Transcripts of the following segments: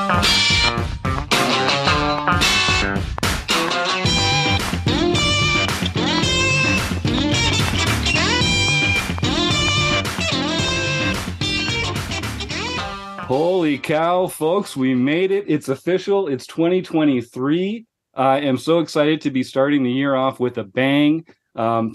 Holy cow, folks, we made it. It's official. It's 2023. I am so excited to be starting the year off with a bang.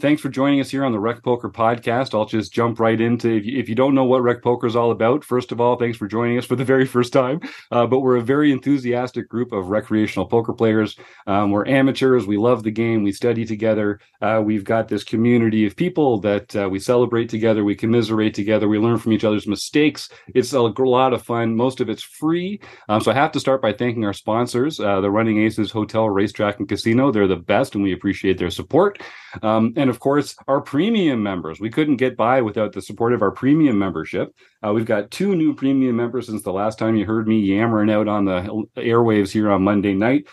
Thanks for joining us here on the RecPoker podcast. I'll just jump right into, if you don't know what RecPoker is all about, first of all, thanks for joining us for the very first time. But we're a very enthusiastic group of recreational poker players. We're amateurs. We love the game. We study together. We've got this community of people that we celebrate together. We commiserate together. We learn from each other's mistakes. It's a lot of fun. Most of it's free. So I have to start by thanking our sponsors, the Running Aces Hotel, Racetrack, and Casino. They're the best, and we appreciate their support. And of course, our premium members. We couldn't get by without the support of our premium membership. We've got 2 new premium members since the last time you heard me yammering out on the airwaves here on Monday night.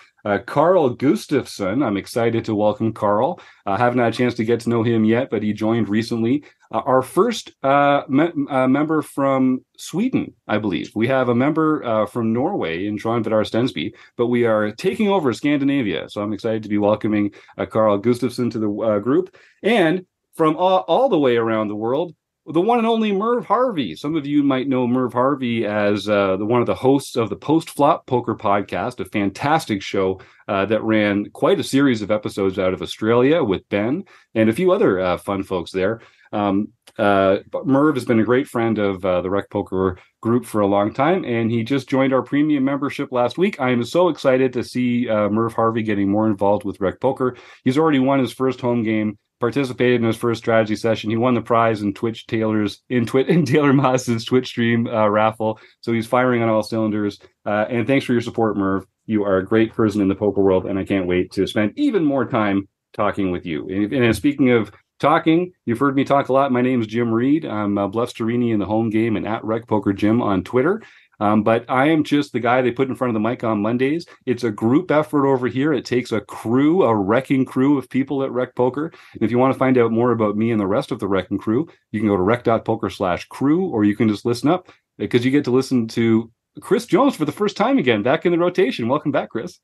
Carl Gustafsson. I'm excited to welcome Carl. I haven't had a chance to get to know him yet, but he joined recently. Our first member from Sweden, I believe. We have a member from Norway in John Vidar Stensby, but we are taking over Scandinavia. So I'm excited to be welcoming Carl Gustafsson to the group. And from all the way around the world, the one and only Merv Harvey. Some of you might know Merv Harvey as one of the hosts of the Post-Flop Poker podcast, a fantastic show that ran quite a series of episodes out of Australia with Ben and a few other fun folks there. Merv has been a great friend of the RecPoker group for a long time, and he just joined our premium membership last week. I am so excited to see Merv Harvey getting more involved with RecPoker. He's already won his first home game, participated in his first strategy session. He won the prize in Taylor Moss's Twitch stream raffle. So he's firing on all cylinders. And thanks for your support, Merv. You are a great person in the poker world, and I can't wait to spend even more time talking with you. And speaking of talking, you've heard me talk a lot. My name is Jim Reid. I'm Bluff Sterini in the home game and at RecPoker Jim on Twitter. But I am just the guy they put in front of the mic on Mondays. It's a group effort over here. It takes a crew, a wrecking crew of people at RecPoker. And if you want to find out more about me and the rest of the wrecking crew, you can go to rec.poker/crew, or you can just listen up, because you get to listen to Chris Jones for the first time again, back in the rotation. Welcome back, Chris.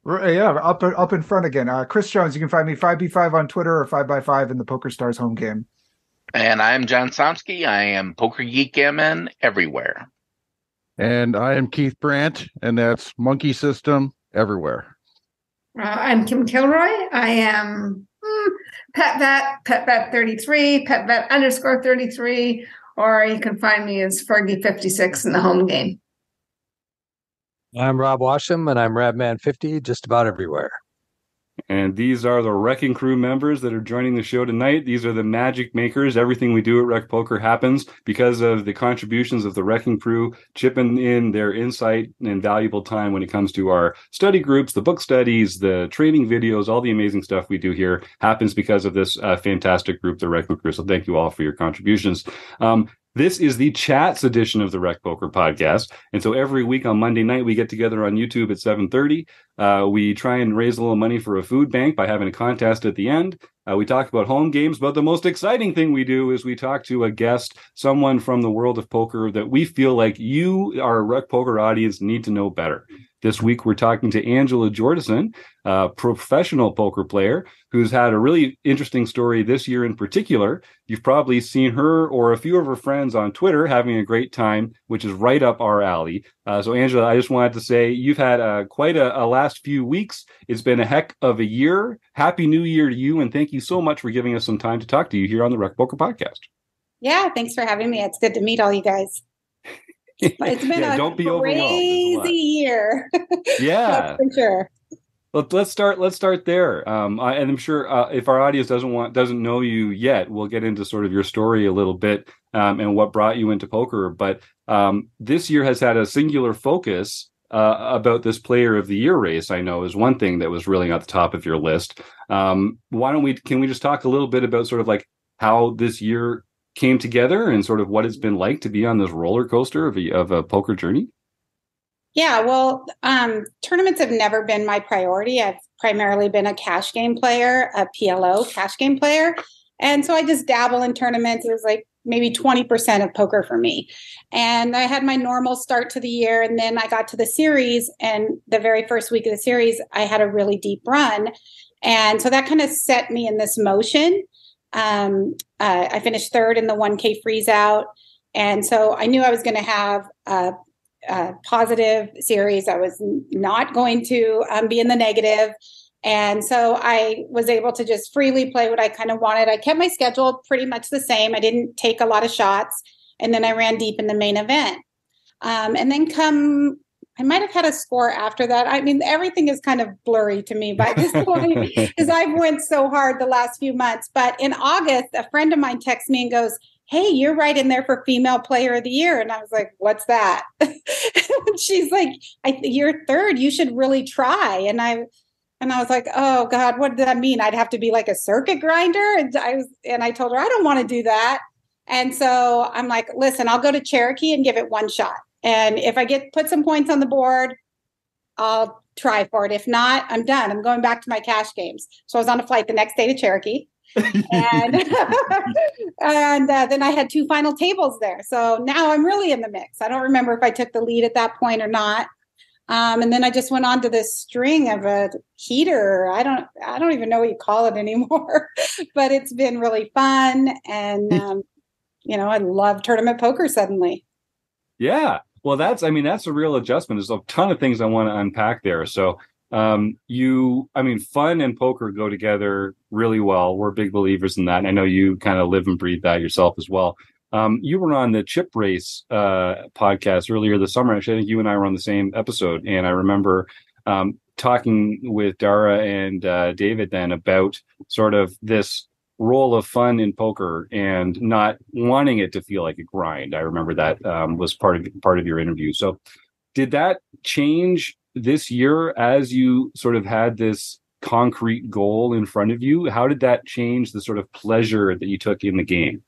Yeah, up in front again. Chris Jones, you can find me 5B5 on Twitter or 5x5 in the PokerStars home game. And I'm John Somsky. I am Poker Geek MN everywhere. And I am Keith Brandt, and that's Monkey System everywhere. I'm Kim Kilroy. I am PetVet33, PetVet_33, or you can find me as Fergie56 in the home game. I'm Rob Washam, and I'm Radman50 just about everywhere. And these are the Wrecking Crew members that are joining the show tonight. These are the magic makers. Everything we do at RecPoker happens because of the contributions of the Wrecking Crew, chipping in their insight and valuable time when it comes to our study groups, the book studies, the training videos, all the amazing stuff we do here happens because of this fantastic group, the Wrecking Crew. So thank you all for your contributions. This is the Chats edition of the RecPoker podcast. And so every week on Monday night, we get together on YouTube at 7:30. We try and raise a little money for a food bank by having a contest at the end. We talk about home games, but the most exciting thing we do is we talk to a guest, someone from the world of poker that we feel like you, our RecPoker audience, need to know better. This week, we're talking to Angela Jordison, a professional poker player who's had a really interesting story this year in particular. You've probably seen her or a few of her friends on Twitter having a great time, which is right up our alley. So, Angela, I just wanted to say you've had quite a last few weeks. It's been a heck of a year. Happy New Year to you, and thank you so much for giving us some time to talk to you here on the RecPoker podcast. Yeah, thanks for having me. It's good to meet all you guys. It's been don't be crazy year. Yeah, for sure. Let's start there. And I'm sure if our audience doesn't know you yet, we'll get into sort of your story a little bit and what brought you into poker. But this year has had a singular focus about this Player of the Year race. I know is one thing that was really at the top of your list. Can we just talk a little bit about sort of like how this year came together and sort of what it's been like to be on this roller coaster of a poker journey? Yeah, well, tournaments have never been my priority. I've primarily been a cash game player, a PLO cash game player. And so I just dabble in tournaments. It was like, maybe 20% of poker for me. And I had my normal start to the year. And then I got to the series, and the very first week of the series, I had a really deep run. And so that kind of set me in this motion. I finished third in the 1K freeze out. And so I knew I was going to have a positive series. I was not going to be in the negative. And so I was able to just freely play what I kind of wanted. I kept my schedule pretty much the same. I didn't take a lot of shots. And then I ran deep in the main event. And then I might have had a score after that. I mean, everything is kind of blurry to me by this point because I've went so hard the last few months. But in August, a friend of mine texts me and goes, "Hey, you're right in there for Female Player of the Year." And I was like, "What's that?" She's like, "You're third. You should really try." And I was like, "Oh God, what did that mean? I'd have to be like a circuit grinder?" And I told her, "I don't want to do that." And so I'm like, "Listen, I'll go to Cherokee and give it one shot. And if I put some points on the board, I'll try for it. If not, I'm done. I'm going back to my cash games." So I was on a flight the next day to Cherokee. and then I had 2 final tables there. So now I'm really in the mix. I don't remember if I took the lead at that point or not. And then I just went on to this string of a heater. I don't even know what you call it anymore, but it's been really fun. And, I love tournament poker suddenly. Yeah. Well, that's a real adjustment. There's a ton of things I want to unpack there. So, fun and poker go together really well. We're big believers in that. And I know you kind of live and breathe that yourself as well. You were on the Chip Race podcast earlier this summer. Actually, I think you and I were on the same episode. And I remember talking with Dara and David then about sort of this role of fun in poker and not wanting it to feel like a grind. I remember that was part of your interview. So did that change this year as you sort of had this concrete goal in front of you? How did that change the sort of pleasure that you took in the game?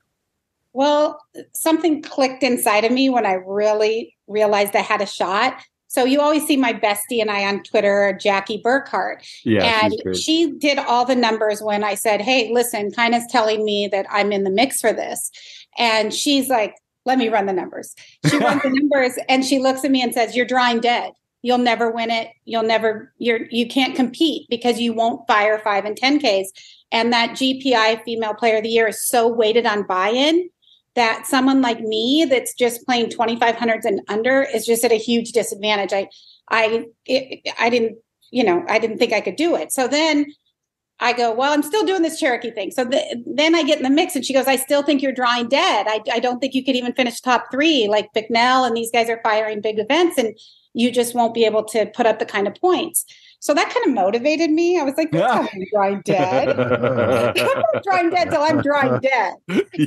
Well, something clicked inside of me when I really realized I had a shot. So you always see my bestie and I on Twitter, Jackie Burkhart. Yeah, and she did all the numbers when I said, "Hey, listen, Kina's telling me that I'm in the mix for this." And she's like, "Let me run the numbers." She runs the numbers and she looks at me and says, "You're drawing dead. You'll never win it. You can't compete because you won't fire 5 and 10Ks. And that GPI Female Player of the Year is so weighted on buy-in that someone like me that's just playing 2,500s and under is just at a huge disadvantage." I didn't think I could do it. So then I go, "Well, I'm still doing this Cherokee thing." So then I get in the mix and she goes, "I still think you're drawing dead. I don't think you could even finish top 3. Like Bicknell and these guys are firing big events and you just won't be able to put up the kind of points." So that kind of motivated me. I was like, "I'm drawing dead. I'm not drawing dead till I'm drawing dead."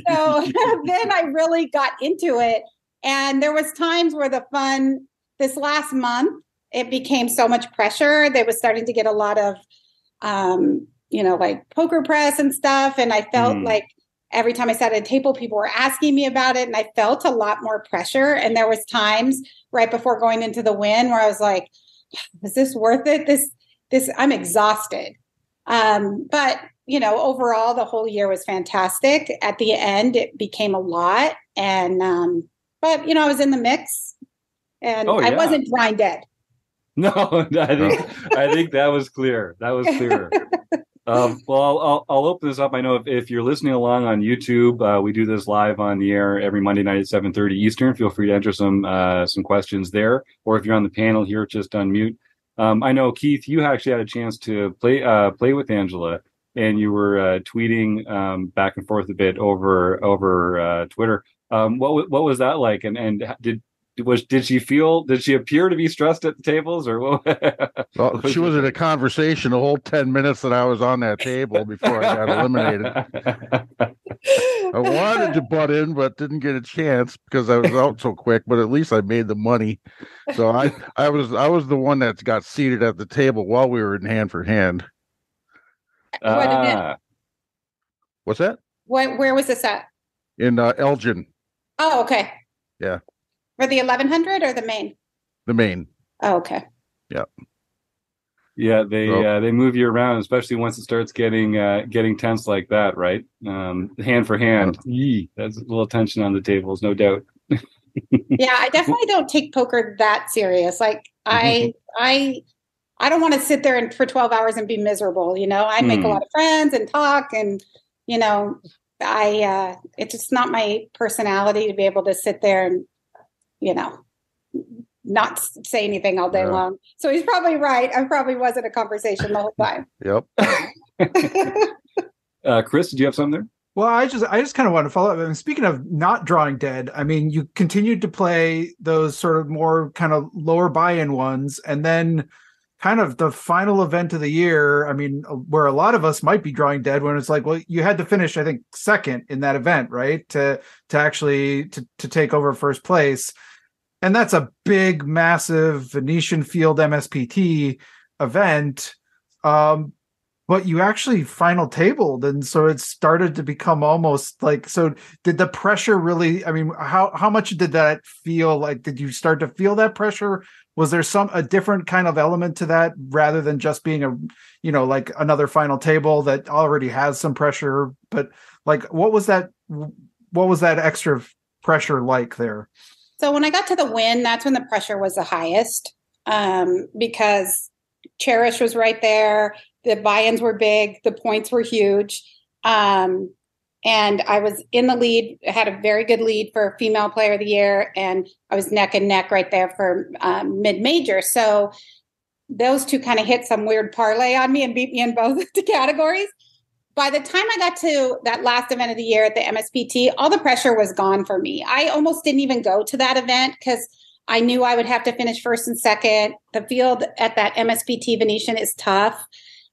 So then I really got into it. And there was times where the fun, this last month, it became so much pressure. They was starting to get a lot of, like poker press and stuff. And I felt like every time I sat at a table, people were asking me about it. And I felt a lot more pressure. And there was times right before going into the win where I was like, "Is this worth it? This I'm exhausted." But overall, the whole year was fantastic. At the end, it became a lot. And, but I was in the mix and I wasn't drawing dead. No, I think that was clear. That was clear. Well, I'll open this up. I know if you're listening along on YouTube, we do this live on the air every Monday night at 7:30 Eastern. Feel free to enter some questions there, or if you're on the panel here, just unmute. I know, Keith, you actually had a chance to play with Angela, and you were tweeting back and forth a bit over Twitter. What was that like? And did she appear to be stressed at the tables, or what? Well, she was in a conversation the whole 10 minutes that I was on that table before I got eliminated. I wanted to butt in, but didn't get a chance because I was out so quick. But at least I made the money. So I was the one that got seated at the table while we were in hand for hand. What's that? Where was this at? In Elgin. Oh, okay. Yeah. For the 1100 or the main? The main. Oh, okay. Yeah. Yeah, they move you around, especially once it starts getting tense like that, right? Hand for hand. Yee, that's a little tension on the tables, no doubt. Yeah, I definitely don't take poker that serious. Like I don't want to sit there for 12 hours and be miserable. I make a lot of friends and talk, and it's just not my personality to be able to sit there and not say anything all day long. So he's probably right. I probably wasn't a conversation the whole time. Yep. Chris, did you have something there? Well, I just kind of want to follow up. I mean, speaking of not drawing dead, I mean, you continued to play those sort of more kind of lower buy-in ones, and then kind of the final event of the year. I mean, where a lot of us might be drawing dead, when it's like, well, you had to finish, I think, second in that event, right? To actually take over first place. And that's a big, massive Venetian Field MSPT event. But you actually final tabled. And so it started to become almost like, so did the pressure really, I mean, how much did that feel like? Did you start to feel that pressure? Was there a different kind of element to that rather than just being like another final table that already has some pressure? But like, what was that extra pressure like there? So when I got to the win, that's when the pressure was the highest, because Cherish was right there. The buy-ins were big. The points were huge. And I was in the lead, had a very good lead for Female Player of the Year. And I was neck and neck right there for mid-major. So those two kind of hit some weird parlay on me and beat me in both the categories. By the time I got to that last event of the year at the MSPT, all the pressure was gone for me. I almost didn't even go to that event because I knew I would have to finish first and second. The field at that MSPT Venetian is tough.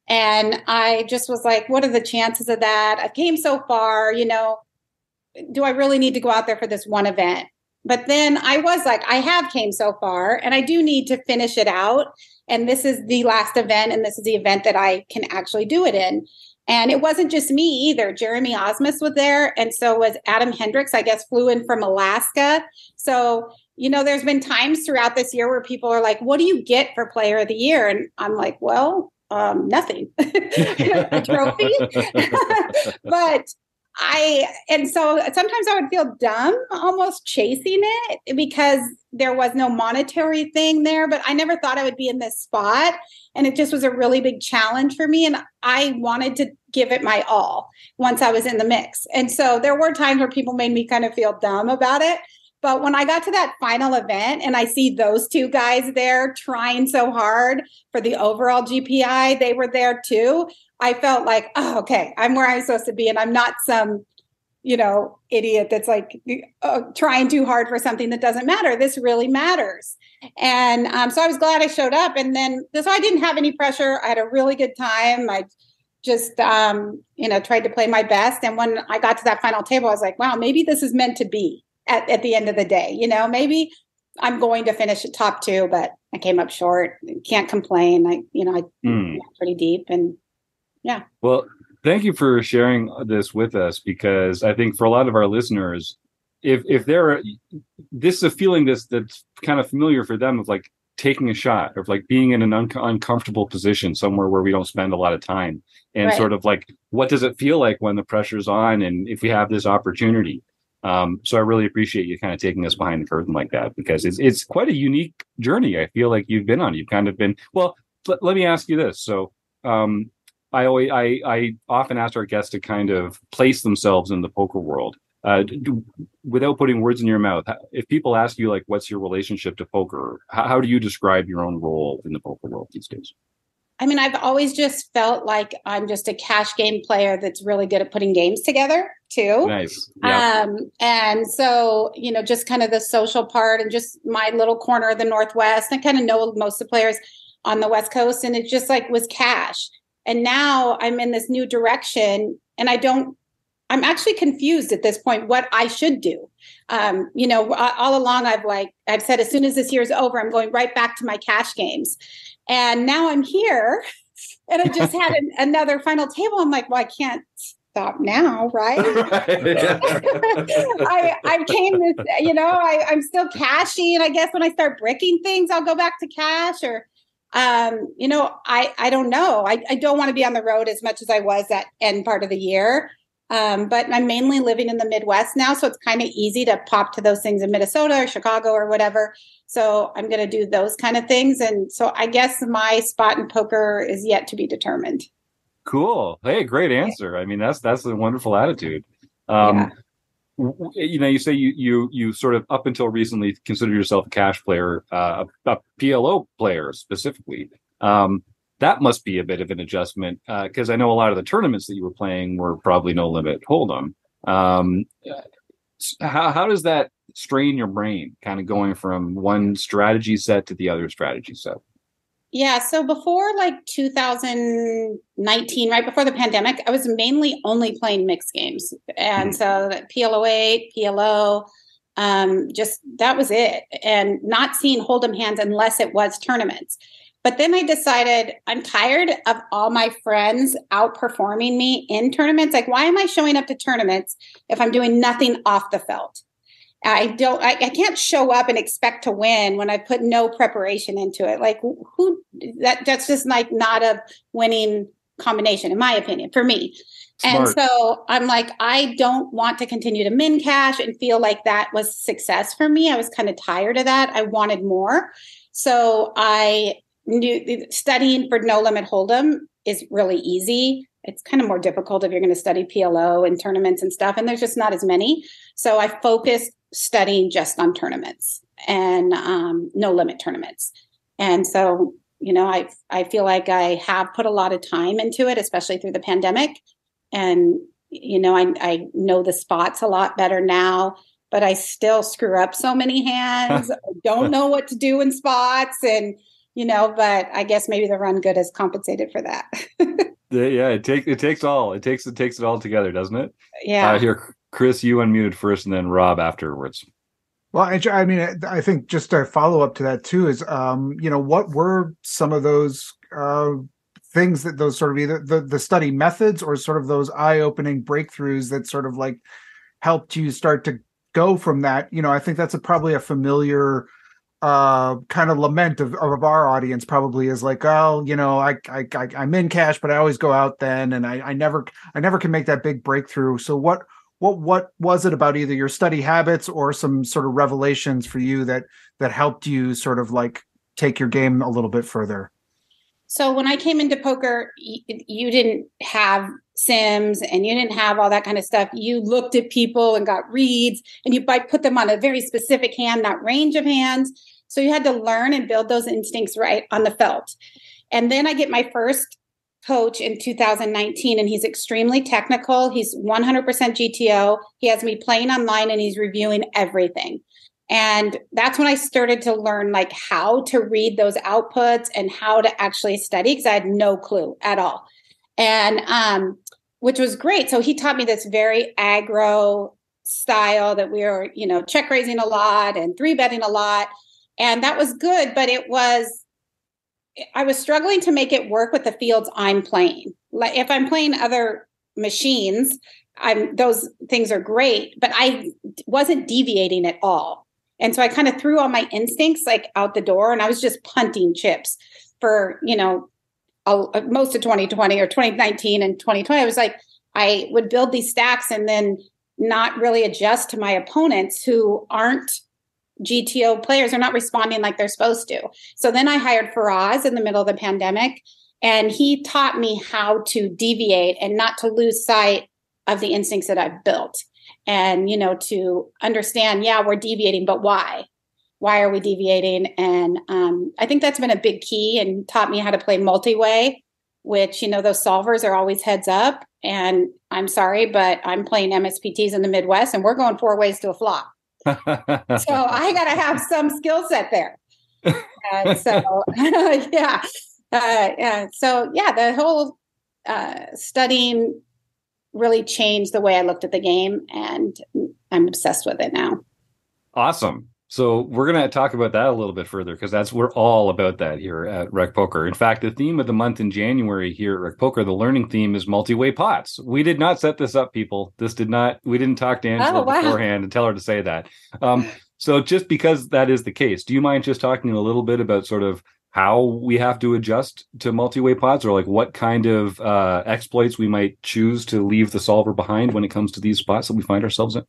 And I just was like, what are the chances of that? I came so far, do I really need to go out there for this one event? But then I was like, I have came so far and I do need to finish it out. And this is the last event. And this is the event that I can actually do it in. And it wasn't just me either. Jeremy Osmus was there. And so was Adam Hendricks, I guess, flew in from Alaska. So, there's been times throughout this year where people are like, what do you get for Player of the Year? And I'm like, well, nothing. A trophy. But so sometimes I would feel dumb almost chasing it because there was no monetary thing there, but I never thought I would be in this spot. And it just was a really big challenge for me. And I wanted to give it my all once I was in the mix. And so there were times where people made me kind of feel dumb about it. But when I got to that final event and I see those two guys there trying so hard for the overall GPI, they were there too. I felt like, oh, okay, I'm where I'm supposed to be. And I'm not some, idiot that's like trying too hard for something that doesn't matter. This really matters. And so I was glad I showed up. And then, so I didn't have any pressure. I had a really good time. I just, tried to play my best. And when I got to that final table, I was like, wow, maybe this is meant to be at the end of the day. Maybe I'm going to finish at top two, but I came up short. Can't complain. I went pretty deep and yeah. Well, thank you for sharing this with us, because I think for a lot of our listeners, if this is a feeling that's kind of familiar for them, of like taking a shot, of like being in an uncomfortable position somewhere where we don't spend a lot of time, and sort of like, what does it feel like when the pressure's on, and if we have this opportunity. So I really appreciate you kind of taking us behind the curtain like that, because it's quite a unique journey. I feel like you've been on. You've kind of been, well, let me ask you this. So, I often ask our guests to kind of place themselves in the poker world, without putting words in your mouth. If people ask you, like, what's your relationship to poker, how do you describe your own role in the poker world these days? I mean, I've always just felt like I'm just a cash game player that's really good at putting games together too. Nice. Yeah. And so, just kind of the social part and just my little corner of the Northwest. I kind of know most of the players on the West Coast, and it just like was cash. And now I'm in this new direction, and I'm actually confused at this point what I should do. All along I've said, as soon as this year's over, I'm going right back to my cash games. And now I'm here, and I just had another final table. I'm like, well, I can't stop now, right? I came this, I'm still cashing. I guess when I start bricking things, I'll go back to cash, or I don't know. I don't want to be on the road as much as I was that end part of the year. But I'm mainly living in the Midwest now, so it's kind of easy to pop to those things in Minnesota or Chicago or whatever. So I'm going to do those kind of things. And so I guess my spot in poker is yet to be determined. Cool. Hey, great answer. I mean, that's a wonderful attitude. You say you sort of up until recently considered yourself a cash player, a PLO player specifically. That must be a bit of an adjustment because I know a lot of the tournaments that you were playing were probably no limit hold'em. How does that strain your brain, kind of going from one strategy set to the other strategy set? Yeah. So before like 2019, right before the pandemic, I was mainly only playing mixed games. And so PLO8, PLO, just that was it. And not seeing hold'em hands unless it was tournaments. But then I decided I'm tired of all my friends outperforming me in tournaments. Like, why am I showing up to tournaments if I'm doing nothing off the felt? I can't show up and expect to win when I put no preparation into it. Like that's just like not a winning combination, in my opinion, for me. Smart. And so I'm like, I don't want to continue to min cash and feel like that was success for me. I was kind of tired of that. I wanted more. So I knew studying for no limit hold'em is really easy. It's kind of more difficult if you're going to study PLO and tournaments and stuff. And there's just not as many. So I focused studying just on tournaments and no limit tournaments. And so, I feel like I have put a lot of time into it, especially through the pandemic. And, I know the spots a lot better now, but I still screw up so many hands. I don't know what to do in spots. And, but I guess maybe the run good has compensated for that. Yeah, it takes it all together, doesn't it? Yeah. Here, Chris, you unmuted first, and then Rob afterwards. Well, I mean, I think just a follow up to that too is, what were some of those things that those sort of either the study methods or sort of those eye opening breakthroughs that sort of like helped you start to go from that? I think that's probably a familiar kind of lament of our audience probably is like, oh, I'm in cash, but I always go out then, and I never can make that big breakthrough. So what was it about either your study habits or some sort of revelations for you that helped you sort of like take your game a little bit further? So when I came into poker, you didn't have sims and you didn't have all that kind of stuff. You looked at people and got reads, and you might put them on a very specific hand, that range of hands. So you had to learn and build those instincts right on the felt. And then I get my first coach in 2019, and he's extremely technical. He's 100% GTO. He has me playing online, and he's reviewing everything. And that's when I started to learn like how to read those outputs and how to actually study, because I had no clue at all. And which was great. So he taught me this very aggro style that we were, check raising a lot and 3-betting a lot. And that was good, but I was struggling to make it work with the fields I'm playing. Like if I'm playing other machines, those things are great, but I wasn't deviating at all. And so I kind of threw all my instincts like out the door, and I was just punting chips for, most of 2020 or 2019 and 2020. I was like, I would build these stacks and then not really adjust to my opponents who aren't GTO players, are not responding like they're supposed to. So then I hired Faraz in the middle of the pandemic, and he taught me how to deviate and not to lose sight of the instincts that I've built. And, to understand, we're deviating, but why? Why are we deviating? And I think that's been a big key, and taught me how to play multiway, which, those solvers are always heads up. And I'm sorry, but I'm playing MSPTs in the Midwest, and we're going 4 ways to a flop. So I got to have some skill set there. So, the whole studying really changed the way I looked at the game, and I'm obsessed with it now. Awesome. So we're going to talk about that a little bit further, because we're all about that here at RecPoker. In fact, the theme of the month in January here at RecPoker, the learning theme, is multi-way pots. We did not set this up, people. We didn't talk to Angela beforehand and tell her to say that. So just because that is the case, do you mind just talking a little bit about sort of how we have to adjust to multi-way pots, or like what kind of exploits we might choose to leave the solver behind when it comes to these spots that we find ourselves in?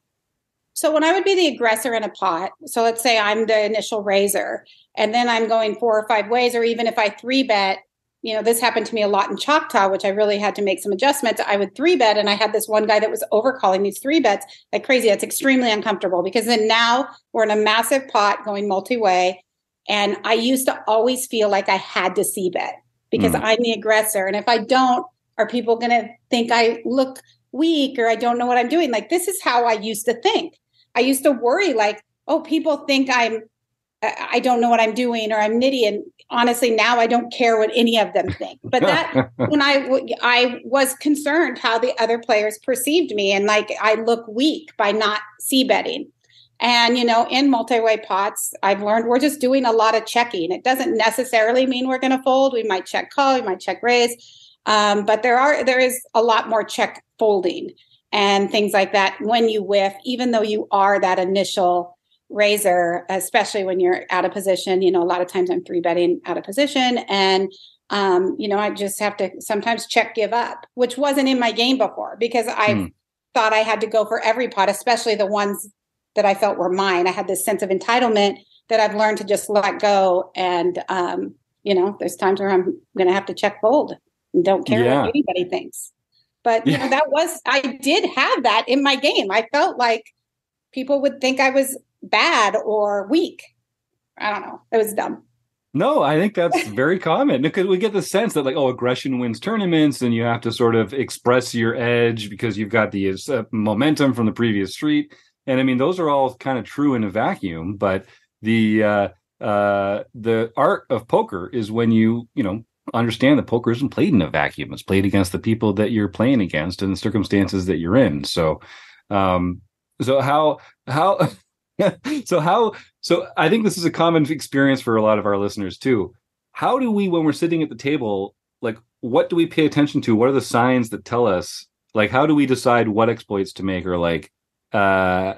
So when I would be the aggressor in a pot, so let's say I'm the initial raiser, and then I'm going 4 or 5 ways, or even if I 3-bet, this happened to me a lot in Choctaw, which I really had to make some adjustments. I would 3-bet, and I had this one guy that was overcalling these 3-bets like crazy. That's extremely uncomfortable, because then now we're in a massive pot going multi-way, and I used to always feel like I had to c-bet because I'm the aggressor. And if I don't, are people going to think I look weak or I don't know what I'm doing? Like, this is how I used to think. I used to worry like, oh, people think I don't know what I'm doing or I'm nitty. And honestly, now I don't care what any of them think. But that when I was concerned how the other players perceived me, and like I look weak by not c-betting. And, in multi-way pots, I've learned we're just doing a lot of checking. It doesn't necessarily mean we're going to fold. We might check call, we might check raise. But there is a lot more check folding and things like that when you whiff, even though you are that initial raiser, especially when you're out of position. A lot of times I'm 3-betting out of position, and I just have to sometimes check give up, which wasn't in my game before, because I thought I had to go for every pot, especially the ones that I felt were mine. I had this sense of entitlement that I've learned to just let go. And there's times where I'm going to have to check fold and don't care what anybody thinks. But I did have that in my game. I felt like people would think I was bad or weak. I don't know. It was dumb. No, I think that's very common, because we get the sense that like, oh, aggression wins tournaments, and you have to sort of express your edge because you've got the momentum from the previous street. And I mean, those are all kind of true in a vacuum, but the art of poker is when you understand that poker isn't played in a vacuum. It's played against the people that you're playing against and the circumstances that you're in. So I think this is a common experience for a lot of our listeners too. How do we, when we're sitting at the table, like, what do we pay attention to? What are the signs that tell us, like, how do we decide what exploits to make, or like, what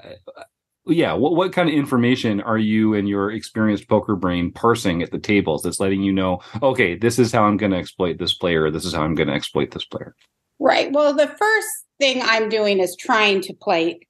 kind of information are you and your experienced poker brain parsing at the tables that's letting you know, okay, this is how I'm going to exploit this player, or this is how I'm going to exploit this player? Right. Well, the first thing I'm doing is trying to play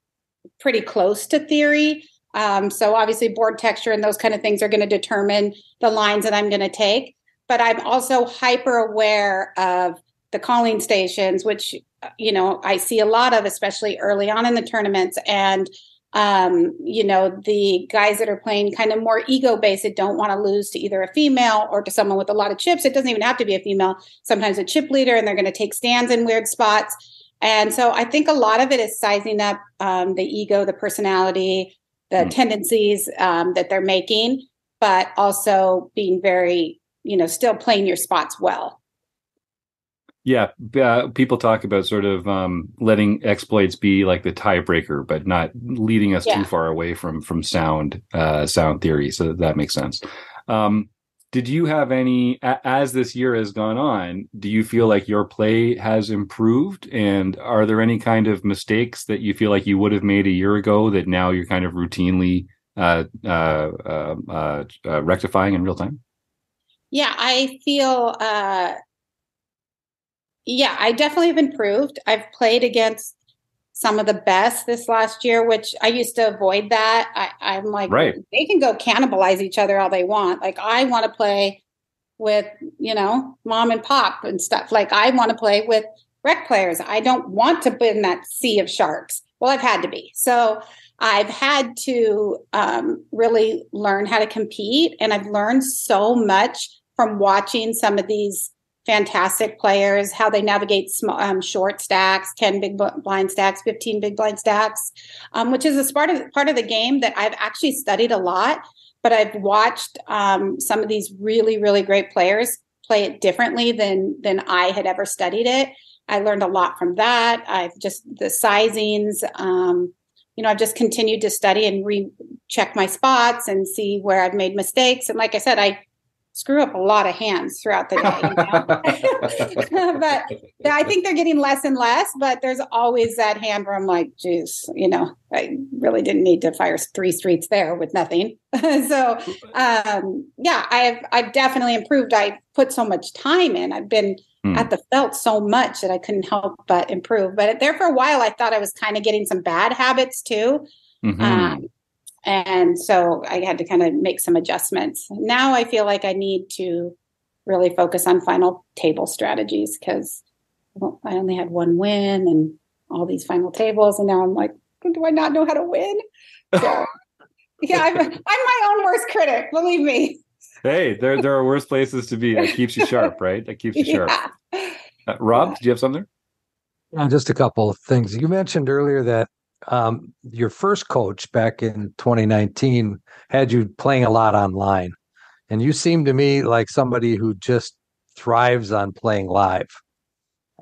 pretty close to theory. So obviously board texture and those kind of things are going to determine the lines that I'm going to take. But I'm also hyper aware of the calling stations, which, I see a lot of, especially early on in the tournaments. And, the guys that are playing kind of more ego-based, that don't want to lose to either a female or to someone with a lot of chips. It doesn't even have to be a female, sometimes a chip leader, and they're going to take stands in weird spots. And so I think a lot of it is sizing up the ego, the personality, the tendencies that they're making, but also being very, still playing your spots well. Yeah, people talk about sort of letting exploits be like the tiebreaker, but not leading us too far away from sound theory. So that makes sense. Did you have any, as this year has gone on, do you feel like your play has improved? And are there any kind of mistakes that you feel like you would have made a year ago that now you're kind of routinely rectifying in real time? Yeah, I feel, I definitely have improved. I've played against some of the best this last year, which I used to avoid that. I'm like, right. They can go cannibalize each other all they want. Like, I want to play with, mom and pop and stuff. Like, I want to play with rec players. I don't want to be in that sea of sharks. Well, I've had to be. So I've had to really learn how to compete. And I've learned so much from watching some of these fantastic players, how they navigate short stacks, 10 big blind stacks, 15 big blind stacks, which is a part of the game that I've actually studied a lot. But I've watched some of these really, really great players play it differently than I had ever studied it. I learned a lot from that. I've just the sizings. I've just continued to study and recheck my spots and see where I've made mistakes. And like I said, screw up a lot of hands throughout the day. But I think they're getting less and less, but there's always that hand where I'm like, geez, I really didn't need to fire 3 streets there with nothing. So, I've definitely improved. I put so much time in. I've been at the felt so much that I couldn't help but improve. But there for a while, I thought I was kind of getting some bad habits too. And so I had to kind of make some adjustments. Now I feel like I need to really focus on final table strategies because I only had 1 win and all these final tables. And now I'm like, do I not know how to win? So yeah, I'm my own worst critic, believe me. Hey, there are worse places to be. That keeps you sharp, right? That keeps you sharp. Rob, did you have something? Just a couple of things. You mentioned earlier that your first coach back in 2019 had you playing a lot online, and you seem to me like somebody who just thrives on playing live,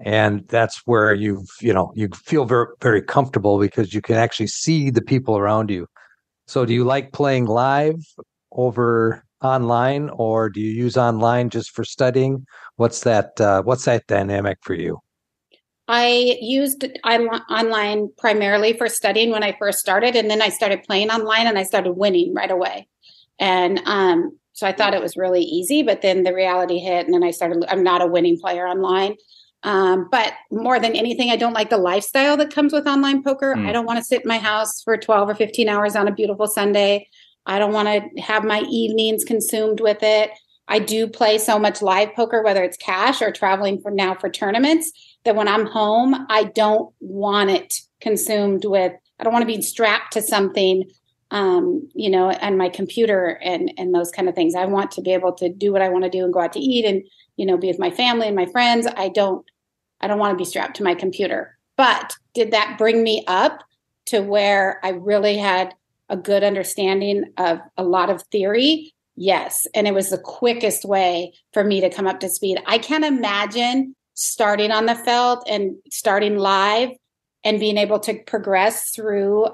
and that's where you feel very, very comfortable because you can actually see the people around you. So do you like playing live over online, or do you use online just for studying? What's that dynamic for you? I used online primarily for studying when I first started, and then I started playing online and I started winning right away. And so I thought it was really easy, but then the reality hit, and then I'm not a winning player online. But more than anything, I don't like the lifestyle that comes with online poker. I don't want to sit in my house for 12 or 15 hours on a beautiful Sunday. I don't want to have my evenings consumed with it. I do play so much live poker, whether it's cash or traveling for tournaments, that when I'm home, I don't want it consumed with, I don't want to be strapped to something, and my computer and those kind of things. I want to be able to do what I want to do and go out to eat and, be with my family and my friends. I don't want to be strapped to my computer. But did that bring me up to where I really had a good understanding of a lot of theory? Yes. And it was the quickest way for me to come up to speed. I can't imagine starting on the felt and starting live and being able to progress through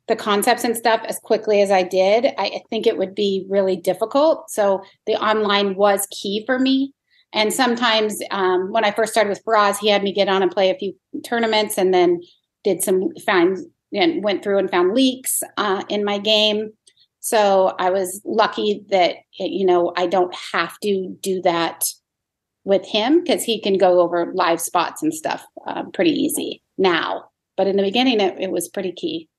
the concepts and stuff as quickly as I did. I think it would be really difficult. So the online was key for me. And sometimes when I first started with Faraz, he had me get on and play a few tournaments and then did some finds and went through and found leaks in my game. So I was lucky that, I don't have to do that with him because he can go over live spots and stuff pretty easy now. But in the beginning, it was pretty key.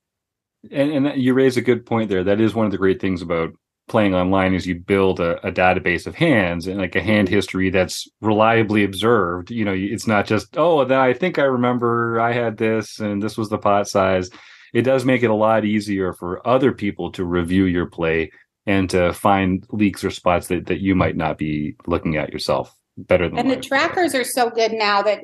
And you raise a good point there. That is one of the great things about playing online is you build a database of hands and like a hand history that's reliably observed. It's not just, I think I remember I had this and this was the pot size. It does make it a lot easier for other people to review your play and to find leaks or spots that you might not be looking at yourself better than. And the trackers are so good now that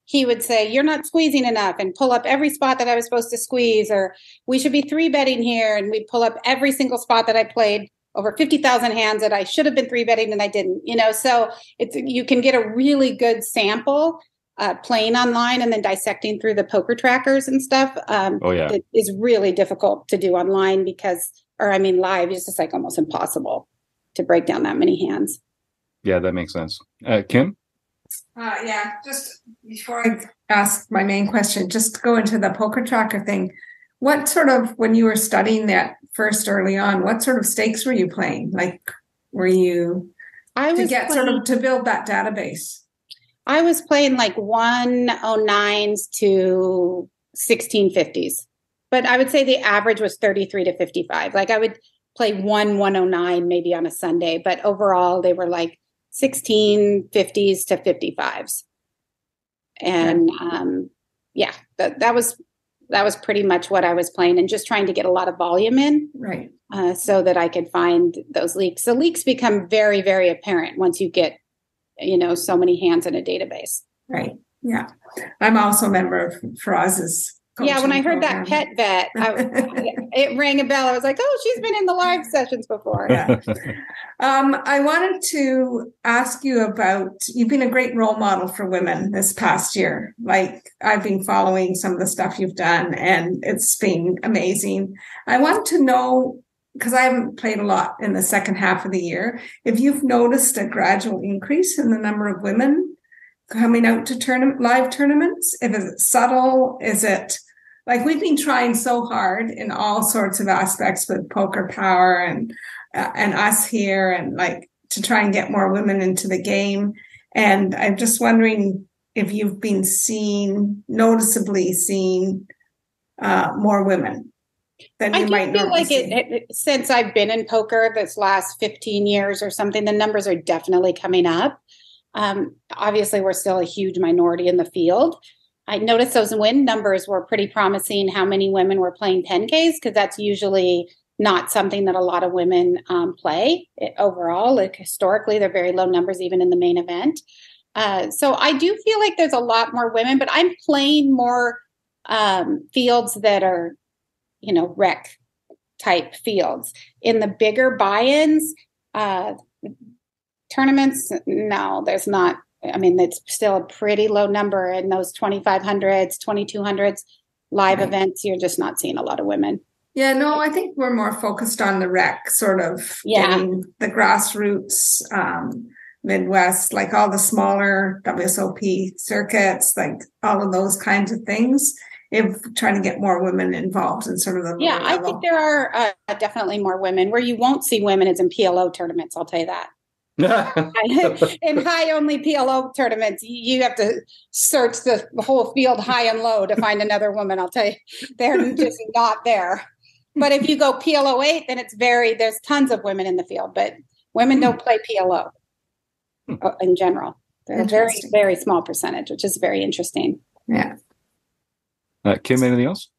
he would say, you're not squeezing enough, and pull up every spot that I was supposed to squeeze, or we should be 3-betting here. And we'd pull up every single spot that I played over 50,000 hands that I should have been 3-betting and I didn't, so you can get a really good sample playing online and then dissecting through the poker trackers and stuff. It is really difficult to do online live is just almost impossible to break down that many hands. Yeah, that makes sense. Kim? Just before I ask my main question, just to go into the poker tracker thing. What sort of, when you were studying that first early on, what sort of stakes were you playing? Were you to build that database? I was playing 109s to 1650s, but I would say the average was 33 to 55. I would play 109 maybe on a Sunday, but overall they were 1650s to 55s. And that was pretty much what I was playing, and just trying to get a lot of volume in, right? So that I could find those leaks. The leaks become very, very apparent once you get, so many hands in a database. Right. Yeah. I'm also a member of Faraz's. Yeah. When I heard that pet vet, it rang a bell. I was like, oh, she's been in the live sessions before. Yeah. I wanted to ask you about, you've been a great role model for women this past year. I've been following some of the stuff you've done and it's been amazing. I want to know because I haven't played a lot in the second half of the year, if you've noticed a gradual increase in the number of women coming out to live tournaments, if it's subtle, is it like we've been trying so hard in all sorts of aspects with Poker Power and us here, and like to try and get more women into the game. And I'm just wondering if you've been noticeably seeing more women than you might normally see. I feel like since I've been in poker this last 15 years or something, the numbers are definitely coming up. Obviously, we're still a huge minority in the field. I noticed those win numbers were pretty promising, how many women were playing 10Ks, because that's usually not something that a lot of women play overall. Like historically, they're very low numbers, even in the main event. So I do feel like there's a lot more women, but I'm playing more fields that are, rec type fields. In the bigger buy-ins, tournaments, no, there's not. I mean, it's still a pretty low number in those 2,500s, 2,200s live events. You're just not seeing a lot of women. Yeah, no, I think we're more focused on the rec, sort of getting the grassroots Midwest, like all the smaller WSOP circuits, like all of those kinds of things. If trying to get more women involved in sort of the lower level. I think there are definitely more women. Where you won't see women is in PLO tournaments. I'll tell you that. In high only PLO tournaments, you have to search the whole field high and low to find another woman. I'll tell you, they're just not there. But if you go PLO 8, then there's tons of women in the field, but women don't play PLO in general. They're a very, very small percentage, which is very interesting. Yeah. Kim, anything else?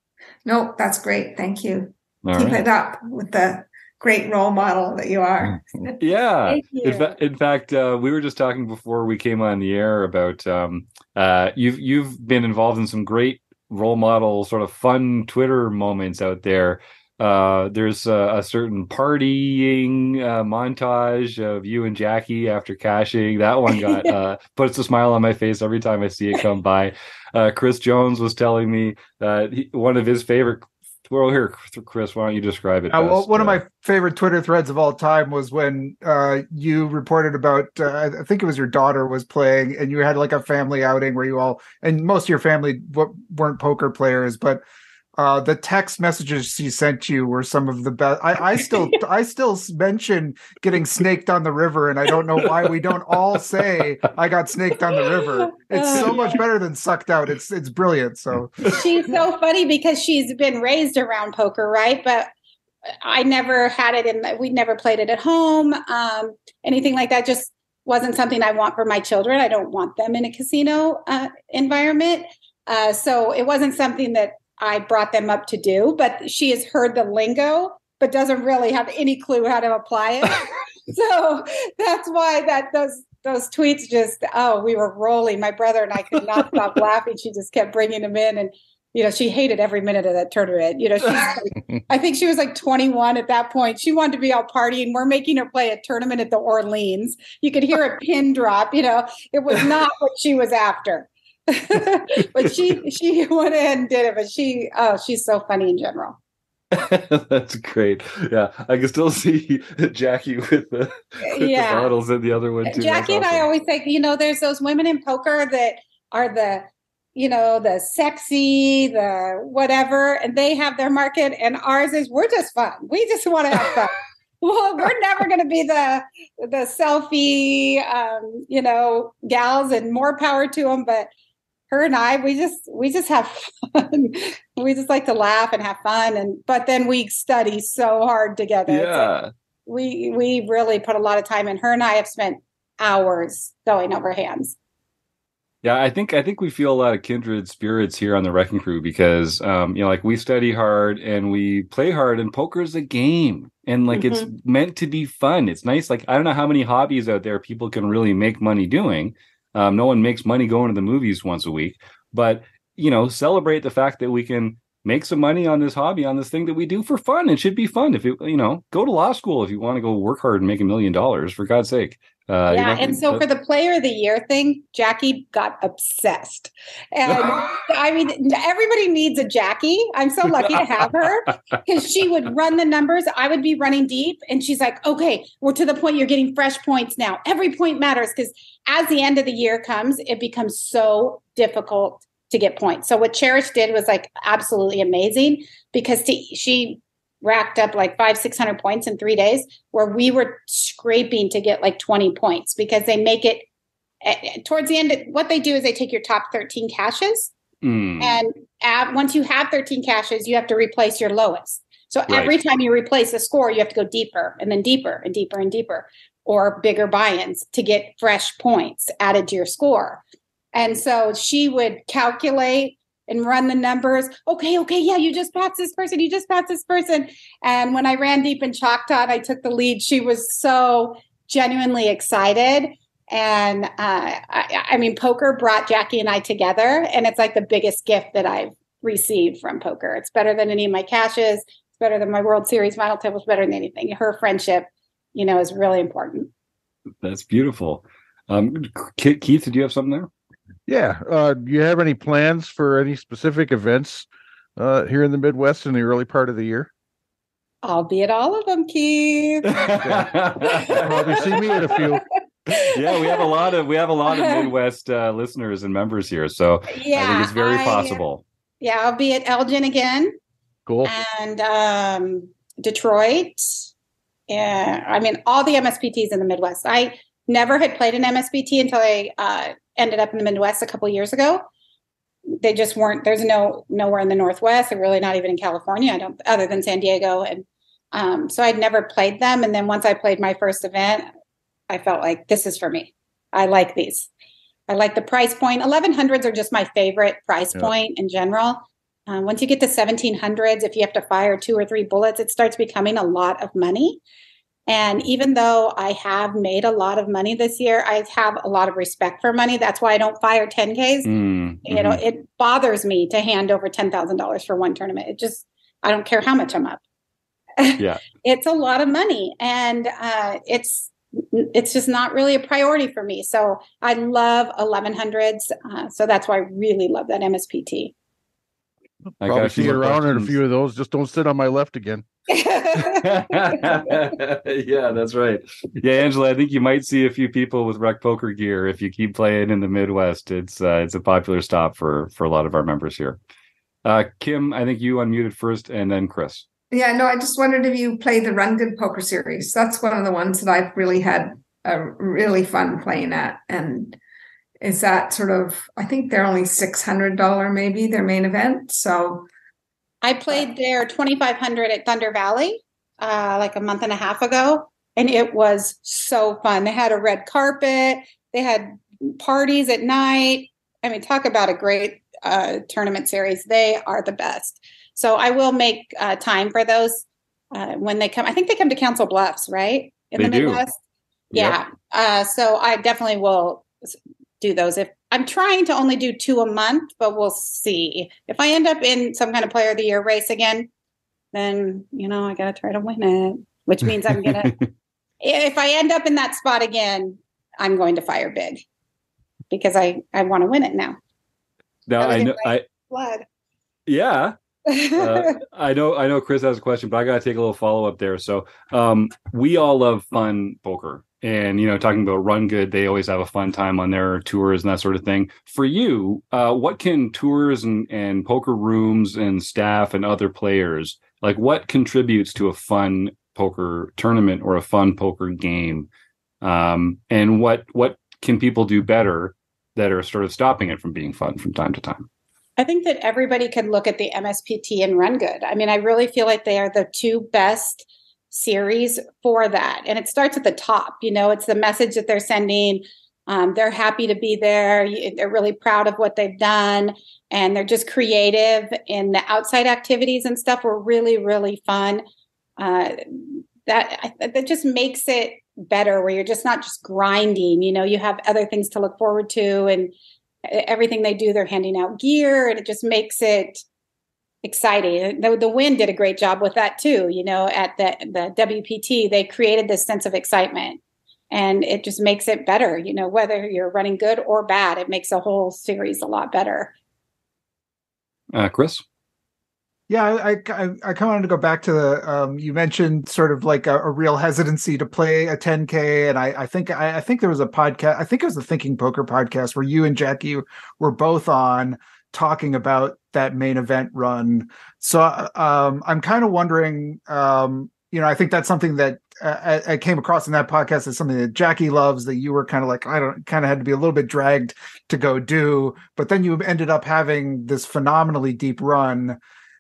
No, that's great. Thank you. Keep it up with the great role model that you are. Yeah. You. In fact, we were just talking before we came on the air about you've been involved in some great role model sort of fun Twitter moments out there. There's a certain partying montage of you and Jackie after cashing. That one got puts a smile on my face every time I see it come by. Chris Jones was telling me that one of his favorite. Well, here, Chris, why don't you describe it? Well, one of my favorite Twitter threads of all time was when you reported about, I think it was your daughter was playing, and you had like a family outing where you all, and most of your family weren't poker players, but the text messages she sent you were some of the best. I still mention getting snaked on the river, and I don't know why we don't all say I got snaked on the river. It's so much better than sucked out. It's brilliant. So she's so funny because she's been raised around poker, right? But I never had it we never played it at home. Anything like that just wasn't something I want for my children. I don't want them in a casino environment. So it wasn't something that I brought them up to do, but she has heard the lingo, but doesn't really have any clue how to apply it. So that's why those tweets just, we were rolling. My brother and I could not stop laughing. She just kept bringing them in, and she hated every minute of that tournament. I think she was like 21 at that point. She wanted to be out partying. We're making her play a tournament at the Orleans. You could hear a pin drop. It was not what she was after. But she went ahead and did it. But she's so funny in general. That's great. Yeah, I can still see Jackie with the bottles and the other one too. Jackie and I always say, there's those women in poker that are the sexy, the whatever, and they have their market, and ours is we're just fun. We just want to have fun. Well, we're never going to be the selfie, gals, and more power to them. But her and I, we just have fun. We just like to laugh and have fun, but then we study so hard together. Yeah, we really put a lot of time in. Her and I have spent hours going over hands. Yeah, I think we feel a lot of kindred spirits here on the RECing Crew because like we study hard and we play hard, and poker is a game, and it's meant to be fun. It's nice. Like I don't know how many hobbies out there people can really make money doing. No one makes money going to the movies once a week, but celebrate the fact that we can make some money on this hobby, on this thing that we do for fun. It should be fun. If go to law school if you want to go work hard and make $1 million, for God's sake. And so for the player of the year thing, Jackie got obsessed. And I mean, everybody needs a Jackie. I'm so lucky to have her because she would run the numbers. I would be running deep and she's like, okay, we're to the point you're getting fresh points now. Every point matters because as the end of the year comes, it becomes so difficult to get points. So what Cherish did was like absolutely amazing because she racked up like 500-600 points in 3 days where we were scraping to get like 20 points because they make it towards the end. What they do is they take your top 13 caches and once you have 13 caches, you have to replace your lowest. So every time you replace a score, you have to go deeper and then deeper and deeper and deeper or bigger buy-ins to get fresh points added to your score. And so she would calculate and run the numbers. Okay, yeah, you just passed this person. And when I ran deep in Choctaw, I took the lead. She was so genuinely excited. And I mean, poker brought Jackie and I together. And it's like the biggest gift that I've received from poker. It's better than any of my caches. It's better than my World Series final table. It's better than anything. Her friendship, is really important. That's beautiful. Keith, did you have something there? Yeah. Do you have any plans for any specific events here in the Midwest in the early part of the year? I'll be at all of them, Keith. Probably see me at a few. Yeah, we have a lot of Midwest listeners and members here, so I think it's very possible. Yeah, I'll be at Elgin again. Cool. And Detroit. Yeah, I mean all the MSPTs in the Midwest. I never had played an MSPT until I ended up in the Midwest a couple of years ago. They just weren't. There's nowhere in the Northwest. They're really not even in California. Other than San Diego, and so I'd never played them. And then once I played my first event, I felt like this is for me. I like these. I like the price point. 1100s are just my favorite price point in general. Once you get to 1700s, if you have to fire 2 or 3 bullets, it starts becoming a lot of money. And even though I have made a lot of money this year, I have a lot of respect for money. That's why I don't fire 10Ks. It bothers me to hand over $10,000 for one tournament. I don't care how much I'm up. Yeah, it's a lot of money, and it's just not really a priority for me. So I love 1100s. So that's why I really love that MSPT. I probably see you around in a few of those. Just don't sit on my left again. Yeah, that's right. Yeah, Angela, I think you might see a few people with RecPoker gear if you keep playing in the Midwest. It's a popular stop for a lot of our members here. Kim, I think you unmuted first, and then Chris. Yeah, no, I just wondered if you play the Run Good Poker Series. That's one of the ones that I've really had a really fun playing at. And is that sort of, I think they're only $600 maybe, their main event. So I played their 2,500 at Thunder Valley like a month and a half ago, and it was so fun. They had a red carpet. They had parties at night. I mean, talk about a great tournament series. They are the best. So I will make time for those when they come. I think they come to Council Bluffs, right? In the Midwest. Yeah. Yep. So I definitely will do those. If I'm trying to only do 2 a month, but we'll see. If I end up in some kind of player of the year race again, then, I got to try to win it, which means I'm going to, if I end up in that spot again, I'm going to fire big because I want to win it now. Now blood. Yeah. I know Chris has a question, but I got to take a little follow up there. So we all love fun poker. And, talking about Run Good, they always have a fun time on their tours and that sort of thing. For you, what can tours and poker rooms and staff and other players, like what contributes to a fun poker tournament or a fun poker game? And what can people do better that are sort of stopping it from being fun from time to time? I think that everybody could look at the MSPT and Run Good. I mean, I really feel like they are the 2 best series for that. And it starts at the top. It's the message that they're sending. They're happy to be there. They're really proud of what they've done. And they're just creative in the outside activities and stuff were really, really fun. That just makes it better where you're just not just grinding. You have other things to look forward to, and everything they do, they're handing out gear, and it just makes it exciting. The Win did a great job with that too. At the WPT, they created this sense of excitement. And it just makes it better, whether you're running good or bad, it makes a whole series a lot better. Chris? Yeah, I kind of wanted to go back to the you mentioned sort of like a real hesitancy to play a 10K, and I think there was a podcast, I think it was the Thinking Poker podcast, where you and Jackie were both on talking about that main event run. So I'm kind of wondering, I think that's something that I came across in that podcast as something that Jackie loves, that you were kind of like, kind of had to be a little bit dragged to go do, but then you ended up having this phenomenally deep run.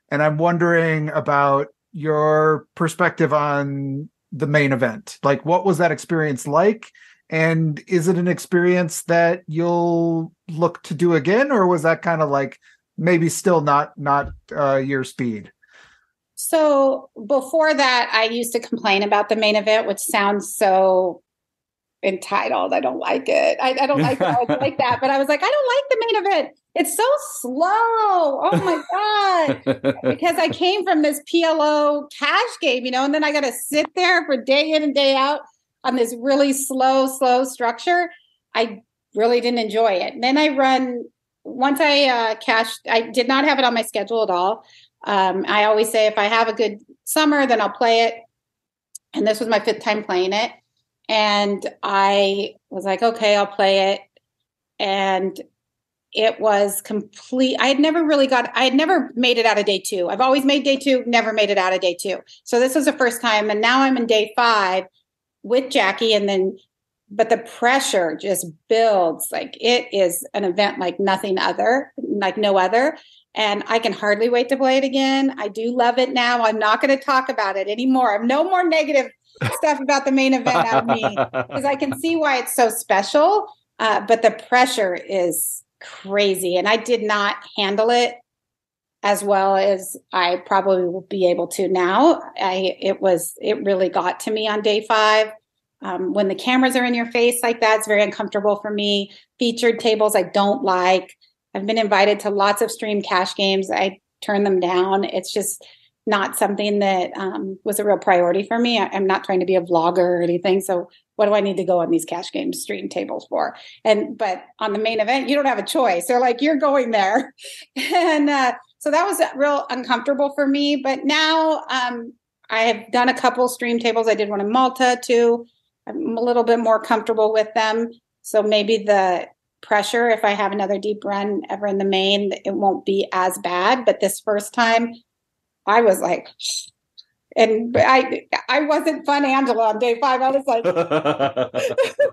And I'm wondering about your perspective on the main event. Like, what was that experience like? And is it an experience that you'll look to do again? Or was that kind of like maybe still not your speed? So before that, I used to complain about the main event, which sounds so entitled. I don't like it. I don't like it like that. But I was like, I don't like the main event. It's so slow. Oh my God. Because I came from this PLO cash game, and then I got to sit there for day in and day out on this really slow structure. I really didn't enjoy it. And then once I cashed, I did not have it on my schedule at all. I always say if I have a good summer, then I'll play it. And this was my 5th time playing it. And I was like, okay, I'll play it. And it was complete. I had never made it out of day 2. I've always made day 2, never made it out of day 2. So this was the first time. And now I'm in day 5 with Jackie. But the pressure just builds. Like, it is an event like no other. And I can hardly wait to play it again. I do love it now. I'm not going to talk about it anymore. I have no more negative stuff about the main event out of me, because I can see why it's so special. But the pressure is crazy. And I did not handle it as well as I probably will be able to now. It really got to me on day 5. When the cameras are in your face like that, it's very uncomfortable for me. Featured tables, I don't like. I've been invited to lots of stream cash games. I turn them down. It's just not something that was a real priority for me. I'm not trying to be a vlogger or anything. So what do I need to go on these cash games stream tables for? But on the main event, you don't have a choice. They're like, you're going there. And so that was real uncomfortable for me. But now I have done a couple stream tables. I did one in Malta too. I'm a little bit more comfortable with them. So maybe the pressure, if I have another deep run ever in the main, it won't be as bad. But this first time, I was like, and I wasn't fun Angela on day 5. I was like,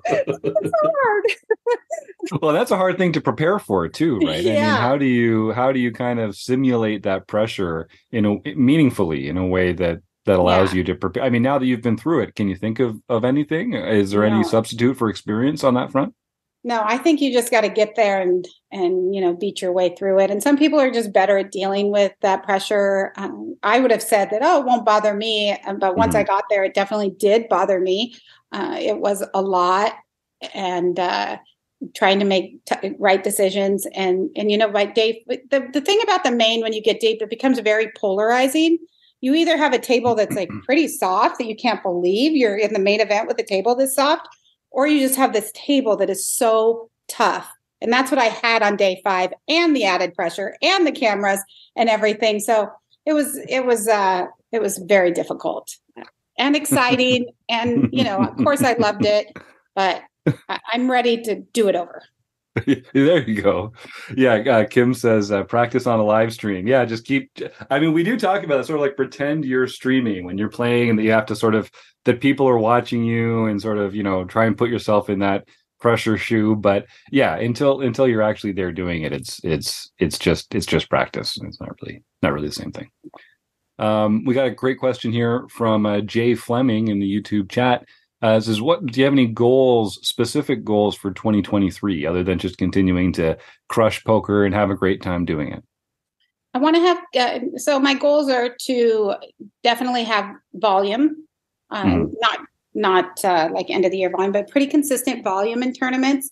it's so hard. Well, that's a hard thing to prepare for too, right? Yeah. I mean, how do you kind of simulate that pressure meaningfully in a way that allows you to prepare? I mean, now that you've been through it, can you think of anything? Is there any substitute for experience on that front? No, I think you just got to get there and beat your way through it. And some people are just better at dealing with that pressure. I would have said that, it won't bother me. But once I got there, it definitely did bother me. It was a lot, and trying to make right decisions. And by day, the thing about the main, when you get deep, it becomes very polarizing. You either have a table that's like pretty soft that you can't believe you're in the main event with a table that's soft, or you just have this table that is so tough. And that's what I had on day 5, and the added pressure and the cameras and everything. So it was very difficult and exciting. And, of course I loved it, but I'm ready to do it over. There you go. Yeah. Kim says, practice on a live stream. Yeah. Just we do talk about it, sort of like pretend you're streaming when you're playing, and that you have to sort of, that people are watching you, and sort of, try and put yourself in that pressure shoe. But yeah, until you're actually there doing it, it's just practice. It's not really the same thing. We got a great question here from Jay Fleming in the YouTube chat. It says, do you have any specific goals for 2023, other than just continuing to crush poker and have a great time doing it? I want to have, so my goals are to definitely have volume, not like end of the year volume, but pretty consistent volume in tournaments.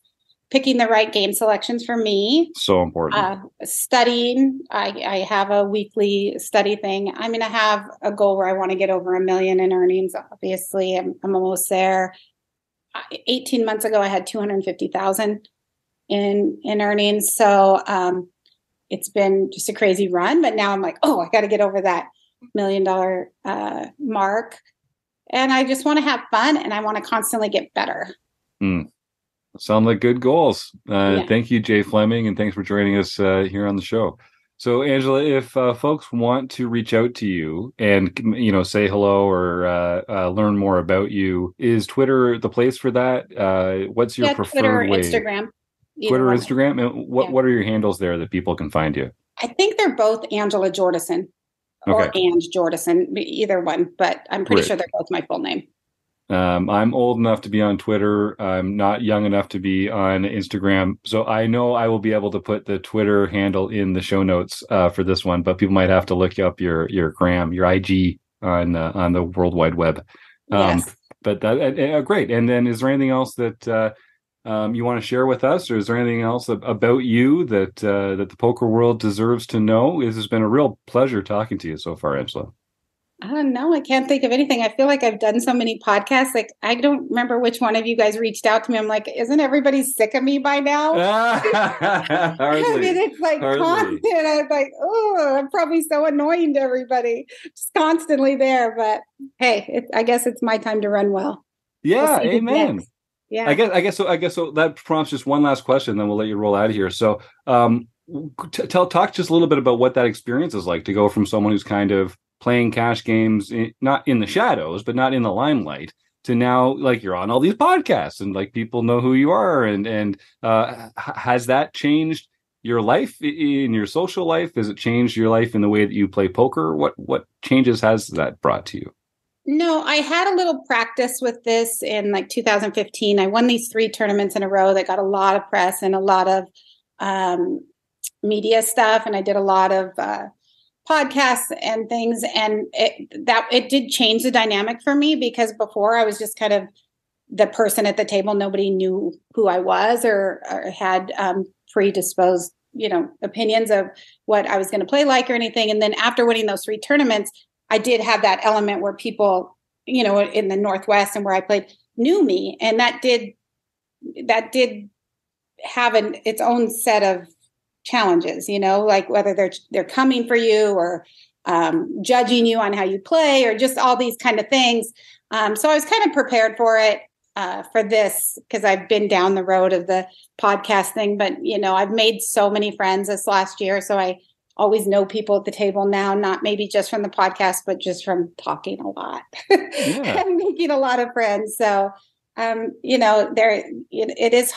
Picking the right game selections for me. So important. Studying. I have a weekly study thing. I'm going to have a goal where I want to get over $1 million in earnings. Obviously, I'm almost there. 18 months ago, I had 250,000 in earnings. So it's been just a crazy run. But now I'm like, oh, I got to get over that $1 million mark. And I just want to have fun, and I want to constantly get better. Sound like good goals. Yeah. Thank you, Jay Fleming, and thanks for joining us here on the show. So, Angela, if folks want to reach out to you and say hello or learn more about you, is Twitter the place for that? What's your preferred Twitter, way? Instagram. Twitter, Instagram, and what are your handles there that people can find you? I think they're both Angela Jordison or Ange Jordison, either one, but I'm pretty sure they're both my full name. I'm old enough to be on Twitter. I'm not young enough to be on Instagram. So I know I will be able to put the Twitter handle in the show notes for this one, but people might have to look up your gram, your IG on the World Wide Web. Yes. But that great. And then is there anything else that you want to share with us, or is there anything else about you that the poker world deserves to know? This has been a real pleasure talking to you so far, Angela. No, I can't think of anything. I feel like I've done so many podcasts. Like, I don't remember which one of you guys reached out to me. I'm like, isn't everybody sick of me by now? Hardly, I mean, it's like constant. I was like, oh, I'm probably so annoying to everybody. Just constantly there. But hey, I guess it's my time to run well. Yeah, amen. Yeah, I guess so. That prompts just one last question, then we'll let you roll out of here. So, talk just a little bit about what that experience is like to go from someone who's kind of playing cash games, not in the shadows, but not in the limelight, to now like you're on all these podcasts and like people know who you are. And has that changed your life in your social life? Has it changed your life in the way that you play poker? What changes has that brought to you? No, I had a little practice with this in like 2015. I won these 3 tournaments in a row that got a lot of press and a lot of media stuff. And I did a lot of podcasts and things. And it did change the dynamic for me, because before I was just kind of the person at the table. Nobody knew who I was or had predisposed, opinions of what I was going to play like or anything. And then after winning those 3 tournaments, I did have that element where people, in the Northwest and where I played knew me. And that did have its own set of challenges, like whether they're coming for you or judging you on how you play or just all these kind of things. So I was kind of prepared for it, for this, because I've been down the road of the podcast thing. But, I've made so many friends this last year. So I always know people at the table now, not maybe just from the podcast, but just from talking a lot and making a lot of friends. So, it is,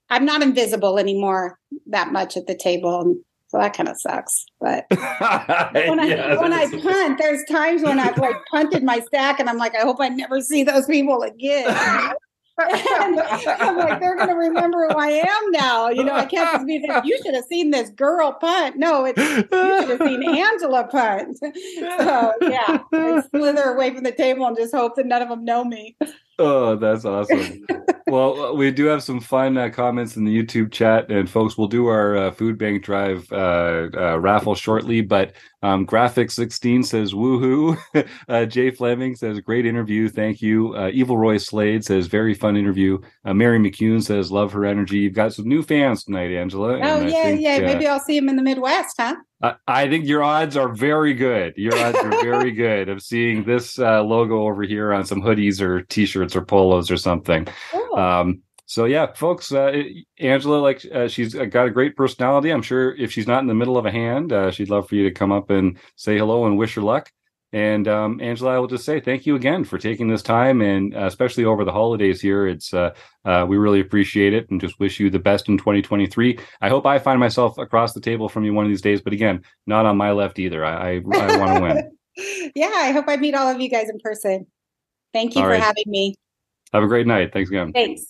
I'm not invisible anymore that much at the table. And so that kind of sucks. But when I punt, there's times when I've like punted my stack and I'm like, I hope I never see those people again. And I'm like, they're going to remember who I am now. I can't just be like, you should have seen this girl punt. No, you should have seen Angela punt. So, yeah, I slither away from the table and just hope that none of them know me. Oh, that's awesome. Well, we do have some fun comments in the YouTube chat, and folks, we'll do our food bank drive raffle shortly, but Graphic 16 says woohoo. Jay Fleming says great interview, thank you. Evil Roy Slade says very fun interview. Mary McCune says love her energy. You've got some new fans tonight, Angela. Oh, yeah. Maybe I'll see him in the Midwest, huh? I think your odds are very good. Your odds are very good of seeing this logo over here on some hoodies or T-shirts or polos or something. Cool. So yeah, folks, Angela, she's got a great personality. I'm sure if she's not in the middle of a hand, she'd love for you to come up and say hello and wish her luck. And Angela, I will just say thank you again for taking this time, and especially over the holidays here. It's we really appreciate it, and just wish you the best in 2023. I hope I find myself across the table from you one of these days, but again, not on my left either. I want to win. Yeah, I hope I meet all of you guys in person. Thank you for having me. Have a great night. Thanks again. Thanks.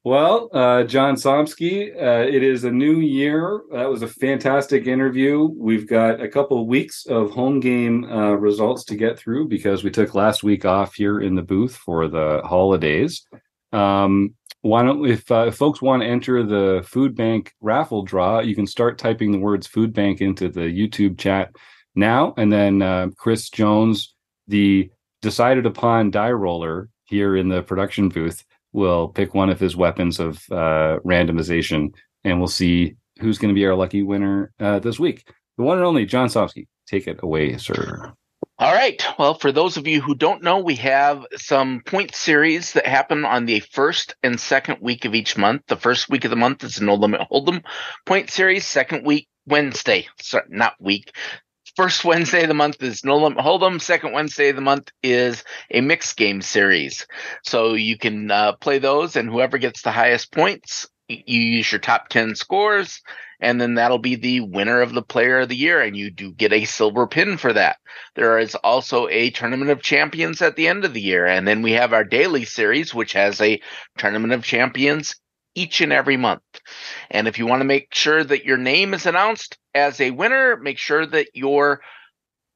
Well, John Somsky, it is a new year. That was a fantastic interview. We've got a couple of weeks of home game results to get through because we took last week off here in the booth for the holidays. If folks want to enter the food bank raffle draw, you can start typing the words food bank into the YouTube chat now. And then Chris Jones, the decided upon die roller, here in the production booth will pick one of his weapons of randomization, and we'll see who's going to be our lucky winner this week. The one and only John Somsky. Take it away, sir. All right. Well, for those of you who don't know, we have some point series that happen on the first and second week of each month. The first week of the month is No Limit Hold'em point series. Second week, Wednesday. Sorry, not week. First Wednesday of the month is No Limit Hold'em. Second Wednesday of the month is a mixed game series. So you can play those, and whoever gets the highest points, you use your top 10 scores, and then that'll be the winner of the player of the year, and you do get a silver pin for that. There is also a tournament of champions at the end of the year, and then we have our daily series, which has a tournament of champions each and every month. And if you want to make sure that your name is announced as a winner, make sure that your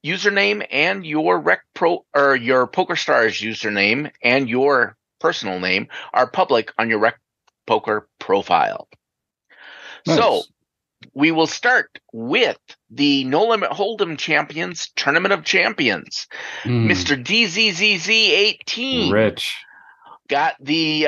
username and your your PokerStars username and your personal name are public on your RecPoker profile. Nice. So we will start with the No Limit Hold'em Champions Tournament of Champions. Mr. DZZZ18 Rich got the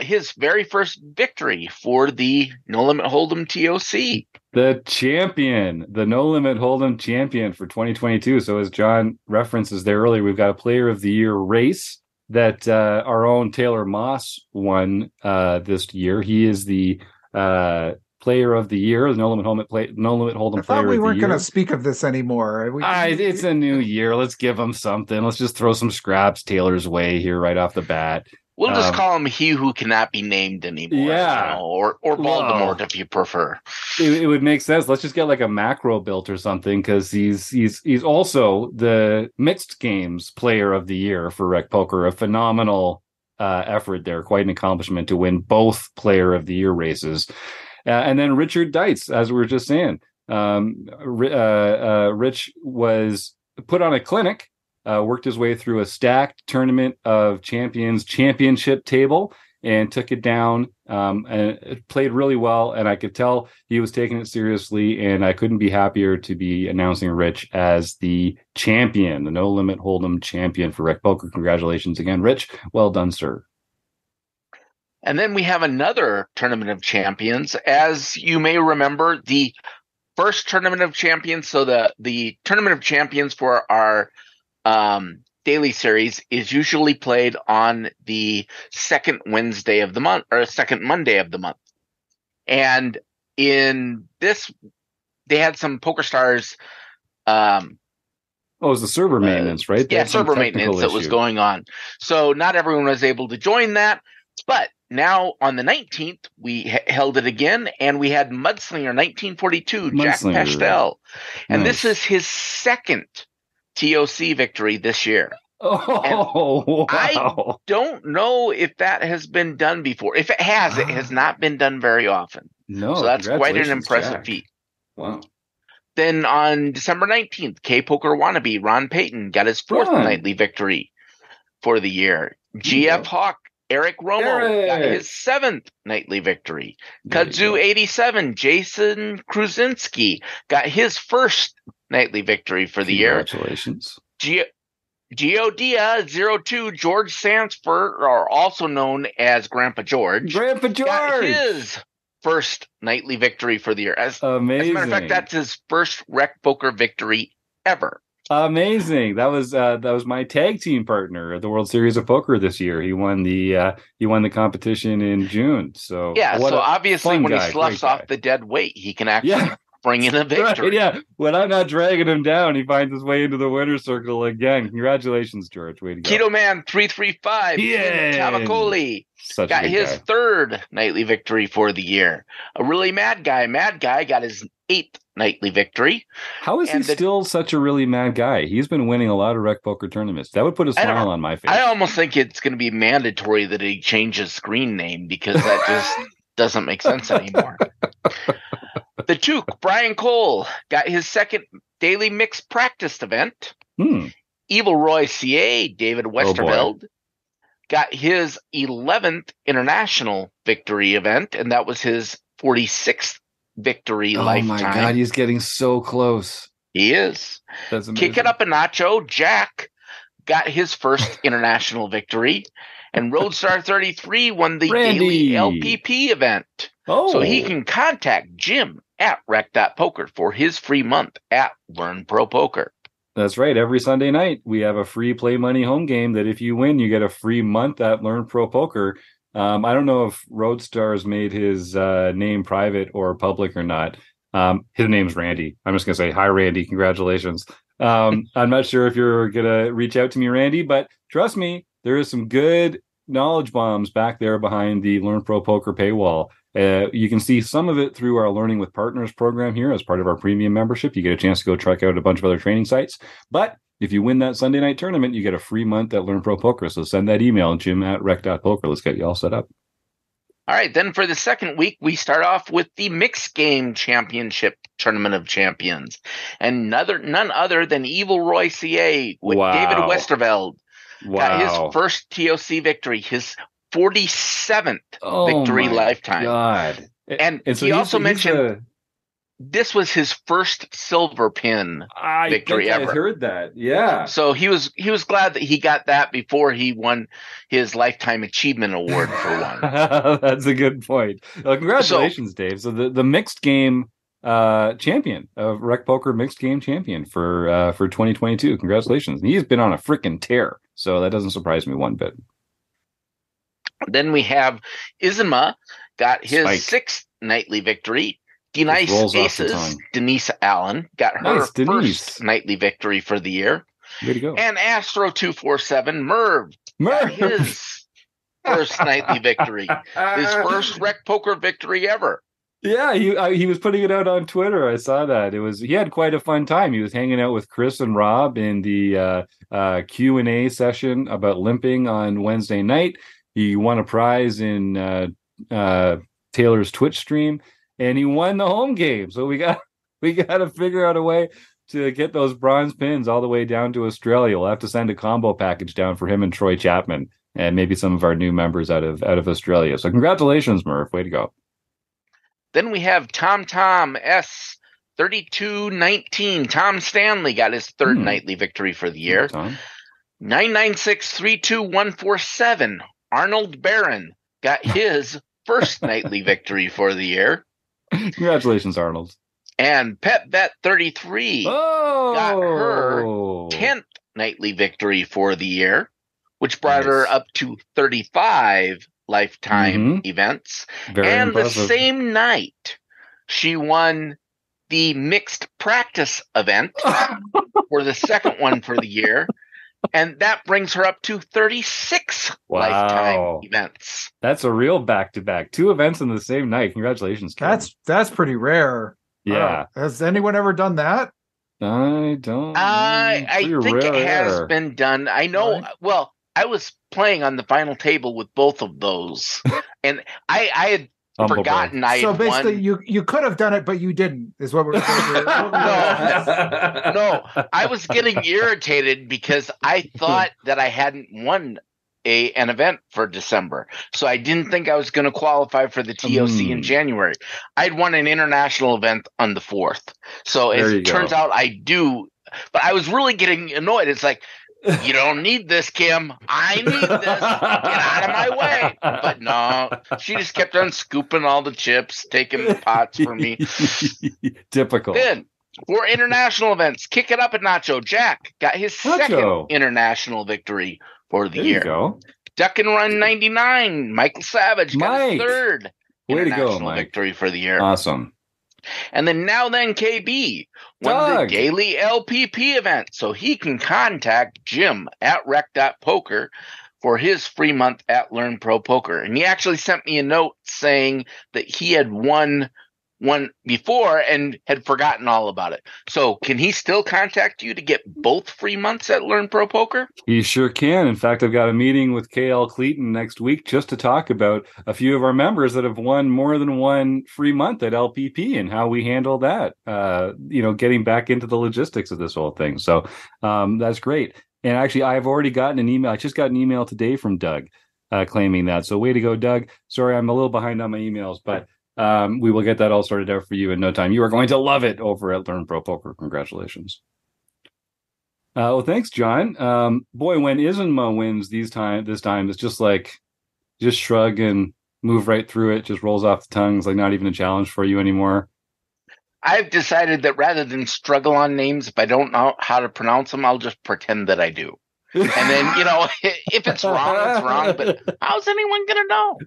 his very first victory for the No Limit Hold'em TOC. the champion, the No Limit Hold'em champion for 2022. So as John references there earlier, we've got a Player of the Year race that our own Taylor Moss won this year. He is the Player of the Year, the No Limit Hold'em Player I thought we weren't going to speak of this anymore. It's a new year. Let's give him something. Let's just throw some scraps Taylor's way here right off the bat. We'll just call him He Who Cannot Be Named Anymore. Yeah. Or Voldemort, if you prefer. It would make sense. Let's just get like a macro built or something, because he's also the mixed games Player of the Year for RecPoker. A phenomenal effort there. Quite an accomplishment to win both Player of the Year races. And then Richard Deitz, as we were just saying. Rich was put on a clinic, worked his way through a stacked Tournament of Champions championship table and took it down, and it played really well. And I could tell he was taking it seriously, and I couldn't be happier to be announcing Rich as the champion, the No Limit Hold'em champion for RecPoker. Congratulations again, Rich. Well done, sir. And then we have another Tournament of Champions. As you may remember, the first Tournament of Champions, so the Tournament of Champions for our daily series is usually played on the second Wednesday of the month, or second Monday of the month. And in this, they had some PokerStars. It was the server maintenance, right? Yeah, server maintenance that was going on. So not everyone was able to join that. But now on the 19th, we held it again, and we had Mudslinger 1942, Jack Pastel. And This is his second TOC victory this year. Oh, wow. I don't know if that has been done before. If it has, it has not been done very often. No, so that's quite an impressive feat. Wow. Then on December 19th, K-Poker wannabe Ron Payton got his fourth nightly victory for the year. GF Hawk Eric Romo got his seventh nightly victory. Kudzu 87 Jason Kruzinski got his first nightly victory for the year. Congratulations. Geodia 02 George Sansford, or also known as Grandpa George, got his first nightly victory for the year. Amazing. As a matter of fact, that's his first RecPoker victory ever. Amazing. That was my tag team partner at the World Series of Poker this year. He won the competition in June. So yeah, so obviously when he sloughs off the dead weight, he can actually bring in a victory. Right, yeah. When I'm not dragging him down, he finds his way into the winner's circle again. Congratulations, George. Way to go. Keto Man 335 Tavacoli got his third nightly victory for the year. A really mad guy got his eighth nightly victory. How is he still such a really mad guy? He's been winning a lot of RecPoker tournaments. That would put a smile on my face. I almost think it's going to be mandatory that he change his screen name, because that just doesn't make sense anymore. The Took, Brian Cole, got his second daily mixed practice event. Evil Roy CA, David Westerveld, got his 11th international victory event, and that was his 46th victory lifetime. Oh my God, he's getting so close. He is. That's amazing. Kick it up a nacho, Jack got his first international victory. And Roadstar 33 won the Randy. daily LPP event. Oh. So he can contact Jim at rec.poker for his free month at Learn Pro Poker. That's right. Every Sunday night, we have a free play money home game that if you win, you get a free month at Learn Pro Poker. I don't know if Roadstar's made his name private or public or not. His name's Randy. I'm just going to say, hi, Randy. Congratulations. I'm not sure if you're going to reach out to me, Randy, but trust me, there is some good knowledge bombs back there behind the Learn Pro Poker paywall. You can see some of it through our Learning with Partners program here as part of our premium membership. You get a chance to go check out a bunch of other training sites. But if you win that Sunday night tournament, you get a free month at Learn Pro Poker. So send that email, Jim at rec.poker. Let's get you all set up. All right, then for the second week, we start off with the Mixed Game Championship Tournament of Champions. And none other than Evil Roy CA with David Westerveld. Got his first TOC victory, his 47th victory lifetime. God. And so he also mentioned this was his first silver pin victory ever. I heard that. Yeah. So he was glad that he got that before he won his lifetime achievement award for one. That's a good point. Well, congratulations, Dave. So the mixed game champion of Rec Poker mixed game champion for 2022. Congratulations. He's been on a freaking tear. So that doesn't surprise me one bit. Then we have Izuma got his sixth nightly victory. Denise Aces, Denise Allen got her first nightly victory for the year. Way to go. And Astro247 Merv got his first nightly victory. His first Rec Poker victory ever. Yeah, he was putting it out on Twitter. I saw that. He had quite a fun time. He was hanging out with Chris and Rob in the Q&A session about limping on Wednesday night. He won a prize in Taylor's Twitch stream, and he won the home game. So we got to figure out a way to get those bronze pins all the way down to Australia. We'll have to send a combo package down for him and Troy Chapman, and maybe some of our new members out of Australia. So congratulations, Murph. Way to go. Then we have Tom S3219. Tom Stanley got his third nightly victory for the year. 996-32147. Arnold Barron got his first nightly victory for the year. Congratulations, Arnold. And PetVet33 got her 10th nightly victory for the year, which brought her up to 35 lifetime events. Very impressive. The same night, she won the mixed practice event for the second one for the year. And that brings her up to 36 lifetime events. That's a real back-to-back. 2 events in the same night. Congratulations, Kevin. That's pretty rare. Yeah. Has anyone ever done that? I don't. I think it has been done. I know. Right. Well, I was playing on the final table with both of those, and I had forgotten I had won. So basically, you could have done it, but you didn't. Is what we're saying. No, I was getting irritated because I thought that I hadn't won an event for December, so I didn't think I was going to qualify for the TOC in January. I'd won an international event on the 4th, so it turns out I do. But I was really getting annoyed. It's like, you don't need this, Kim. I need this. Get out of my way. But no, she just kept on scooping all the chips, taking the pots for me. Typical. Then, for international events, kick it up a Nacho. Jack got his second international victory for the year. Go. Duck and Run 99. Michael Savage got his third international victory for the year. Awesome. And then KB won the daily LPP event, so he can contact Jim at rec.poker for his free month at Learn Pro Poker. And he actually sent me a note saying that he had won one before and had forgotten all about it. So can he still contact you to get both free months at Learn Pro Poker? He sure can. In fact, I've got a meeting with KL Cleaton next week just to talk about a few of our members that have won more than one free month at LPP and how we handle that, getting back into the logistics of this whole thing. So that's great. And actually, I've already gotten an email. I just got an email today from Doug claiming that. So way to go, Doug. Sorry, I'm a little behind on my emails, but we will get that all sorted out for you in no time. You are going to love it over at Learn Pro Poker. Congratulations. Well, thanks, John. Boy, when Isnma wins this time, it's just like, just shrug and move right through it. Just rolls off the tongue. It's like not even a challenge for you anymore. I've decided that rather than struggle on names, if I don't know how to pronounce them, I'll just pretend that I do. And then, if it's wrong, it's wrong. But how's anyone going to know?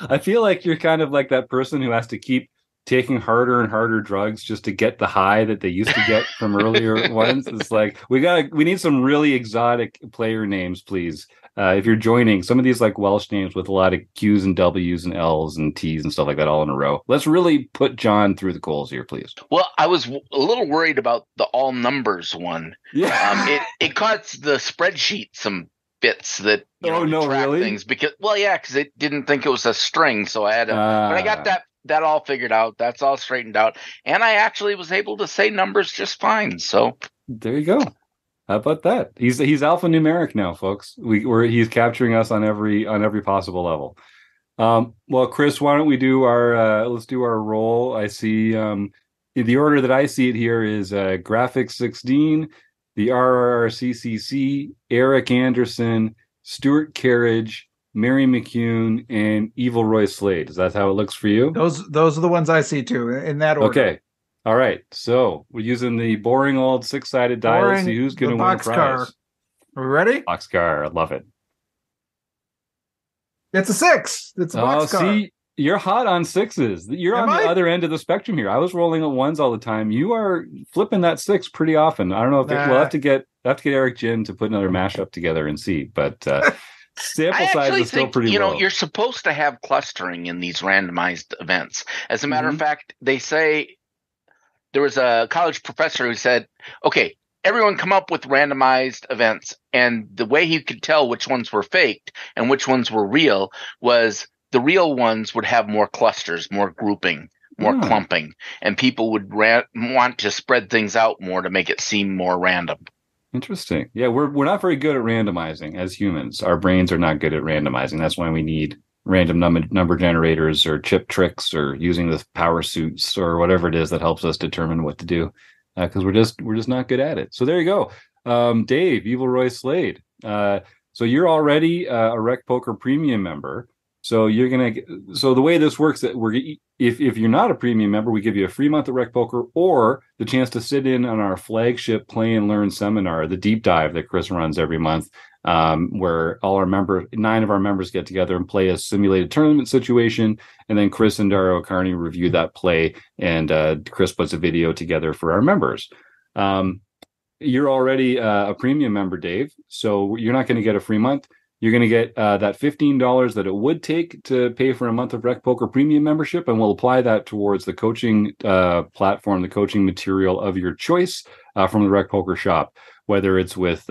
I feel like you're kind of like that person who has to keep taking harder and harder drugs just to get the high that they used to get from earlier ones. It's like, we need some really exotic player names, please. If you're joining some of these like Welsh names with a lot of Q's and W's and L's and T's and stuff like that all in a row. Let's really put John through the coals here, please. Well, I was a little worried about the all numbers one. Yeah. It caused the spreadsheet some bits that track really? things because it didn't think it was a string, so I had to. But I got that all figured out. That's all straightened out, and I actually was able to say numbers just fine. So there you go. How about that? He's alphanumeric now, folks. He's capturing us on every possible level. Well, Chris, why don't we do let's do our roll. I see the order that I see it here is Graphics 16, the RRRCCC, Eric Anderson, Stuart Carriage, Mary McCune, and Evil Roy Slade. Is that how it looks for you? Those are the ones I see too, in that order. Okay. All right. So we're using the boring old 6-sided die. Let's see who's going to win the prize. Are we ready? Boxcar. I love it. It's a 6. It's a boxcar. See, you're hot on 6s. You're on the other end of the spectrum here. I was rolling at 1s all the time. You are flipping that 6 pretty often. I don't know if we'll have to get Eric Jin to put another mashup together and see, but sample size is still pretty low. You're supposed to have clustering in these randomized events. As a matter of fact, they say there was a college professor who said, okay, everyone come up with randomized events. And the way he could tell which ones were faked and which ones were real was the real ones would have more clusters, more grouping, more clumping. And people would want to spread things out more to make it seem more random. Interesting. Yeah, we're not very good at randomizing as humans. Our brains are not good at randomizing. That's why we need random number generators or chip tricks or using the power suits or whatever it is that helps us determine what to do, because we're just not good at it. So there you go. Dave, Evil Roy Slade. So you're already a RecPoker Premium member. So so the way this works, that if you're not a premium member, we give you a free month of RecPoker or the chance to sit in on our flagship Play and Learn seminar, the deep dive that Chris runs every month, where 9 of our members get together and play a simulated tournament situation, and then Chris and Dario Carney review that play, and Chris puts a video together for our members. You're already a premium member, Dave, so you're not going to get a free month. You're going to get that $15 that it would take to pay for a month of RecPoker Premium membership, and we'll apply that towards the coaching platform, the coaching material of your choice from the RecPoker shop, whether it's with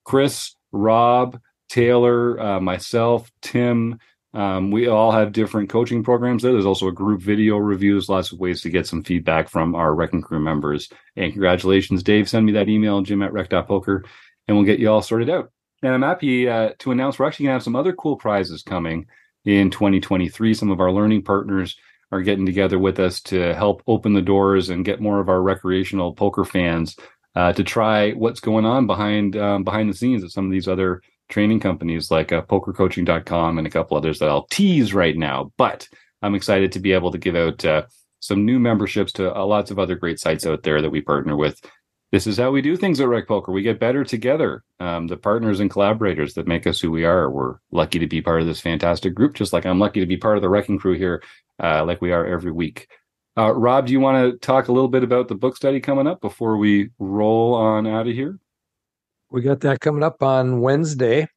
Chris, Rob, Taylor, myself, Tim. We all have different coaching programs there. There's also a group video reviews, lots of ways to get some feedback from our RecPoker Crew members. And congratulations, Dave. Send me that email, jim@rec.poker, and we'll get you all sorted out. And I'm happy to announce we're actually going to have some other cool prizes coming in 2023. Some of our learning partners are getting together with us to help open the doors and get more of our recreational poker fans to try what's going on behind the scenes at some of these other training companies like pokercoaching.com and a couple others that I'll tease right now. But I'm excited to be able to give out some new memberships to lots of other great sites out there that we partner with. This is how we do things at RecPoker. We get better together. The partners and collaborators that make us who we are. We're lucky to be part of this fantastic group, just like I'm lucky to be part of the RecPoker Crew here, like we are every week. Rob, do you want to talk a little bit about the book study coming up before we roll on out of here? We got that coming up on Wednesday.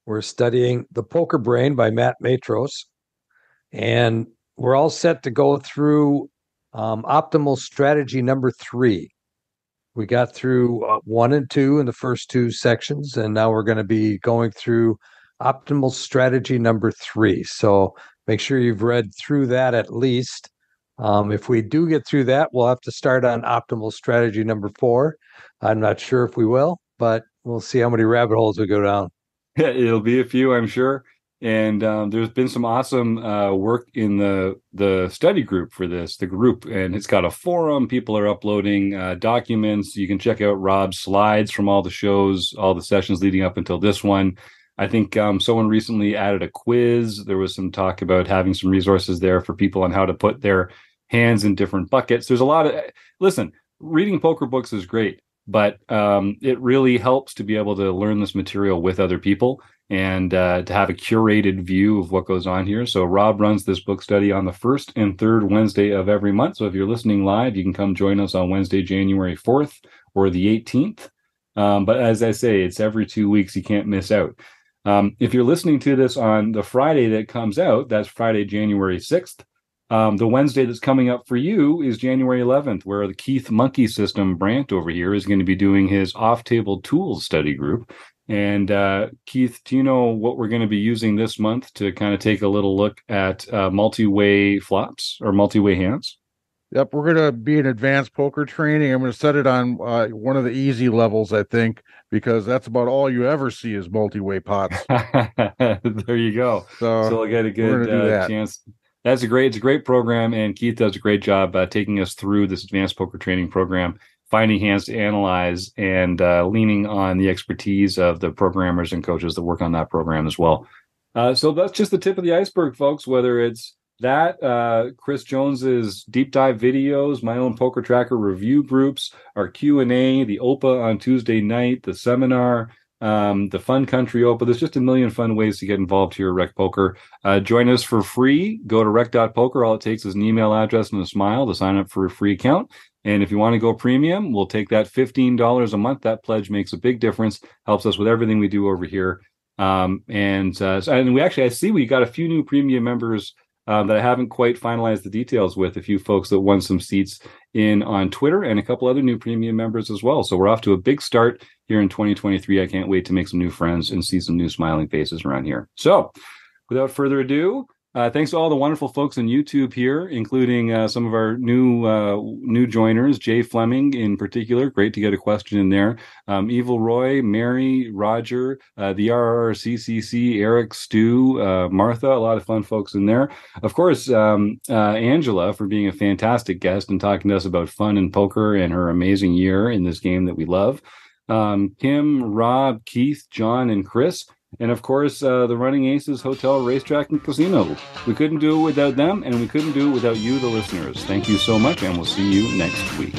We're studying The Poker Brain by Matt Matros. And we're all set to go through optimal strategy number 3. We got through 1 and 2 in the first 2 sections, and now we're going to be going through optimal strategy number 3. So make sure you've read through that at least. If we do get through that, we'll have to start on optimal strategy number 4. I'm not sure if we will, but we'll see how many rabbit holes we go down. It'll be a few, I'm sure. And there's been some awesome work in the study group for this, the group, and it's got a forum. People are uploading documents. You can check out Rob's slides from all the shows, all the sessions leading up until this one. I think someone recently added a quiz. There was some talk about having some resources there for people on how to put their hands in different buckets. There's a lot of, listen, reading poker books is great, but it really helps to be able to learn this material with other people and to have a curated view of what goes on here. So Rob runs this book study on the first and third Wednesday of every month. So if you're listening live, you can come join us on Wednesday, January 4th or the 18th. But as I say, it's every 2 weeks. You can't miss out. If you're listening to this on the Friday that comes out, that's Friday, January 6th. The Wednesday that's coming up for you is January 11th, where the Keith Monkey System Brandt over here is going to be doing his off-table tools study group. And Keith, do you know what we're going to be using this month to kind of take a little look at multi-way flops or multi-way hands? Yep, we're going to be in advanced poker training. I'm going to set it on one of the easy levels, I think, because that's about all you ever see is multi-way pots. There you go. So we'll get a good chance. It's a great program, and Keith does a great job taking us through this advanced poker training program, finding hands to analyze, and leaning on the expertise of the programmers and coaches that work on that program as well. So that's just the tip of the iceberg, folks, whether it's that, Chris Jones's deep dive videos, my own Poker Tracker review groups, our Q&A, the OPA on Tuesday night, the seminar, the Fun Country OPA. There's just a million fun ways to get involved here at Rec Poker. Join us for free. Go to rec.poker. All it takes is an email address and a smile to sign up for a free account. And if you want to go premium, we'll take that $15 a month. That pledge makes a big difference, helps us with everything we do over here. And we actually, I see we got a few new premium members that I haven't quite finalized the details with. A few folks that won some seats in on Twitter, and a couple other new premium members as well. So we're off to a big start here in 2023. I can't wait to make some new friends and see some new smiling faces around here. So without further ado, thanks to all the wonderful folks on YouTube here, including some of our new joiners, Jay Fleming in particular. Great to get a question in there. Evil Roy, Mary, Roger, the RRCCC, Eric, Stu, Martha, a lot of fun folks in there. Of course, Angela for being a fantastic guest and talking to us about fun and poker and her amazing year in this game that we love. Kim, Rob, Keith, John, and Chris. And of course, the Running Aces Hotel, Racetrack, and Casino. We couldn't do it without them, and we couldn't do it without you, the listeners. Thank you so much, and we'll see you next week.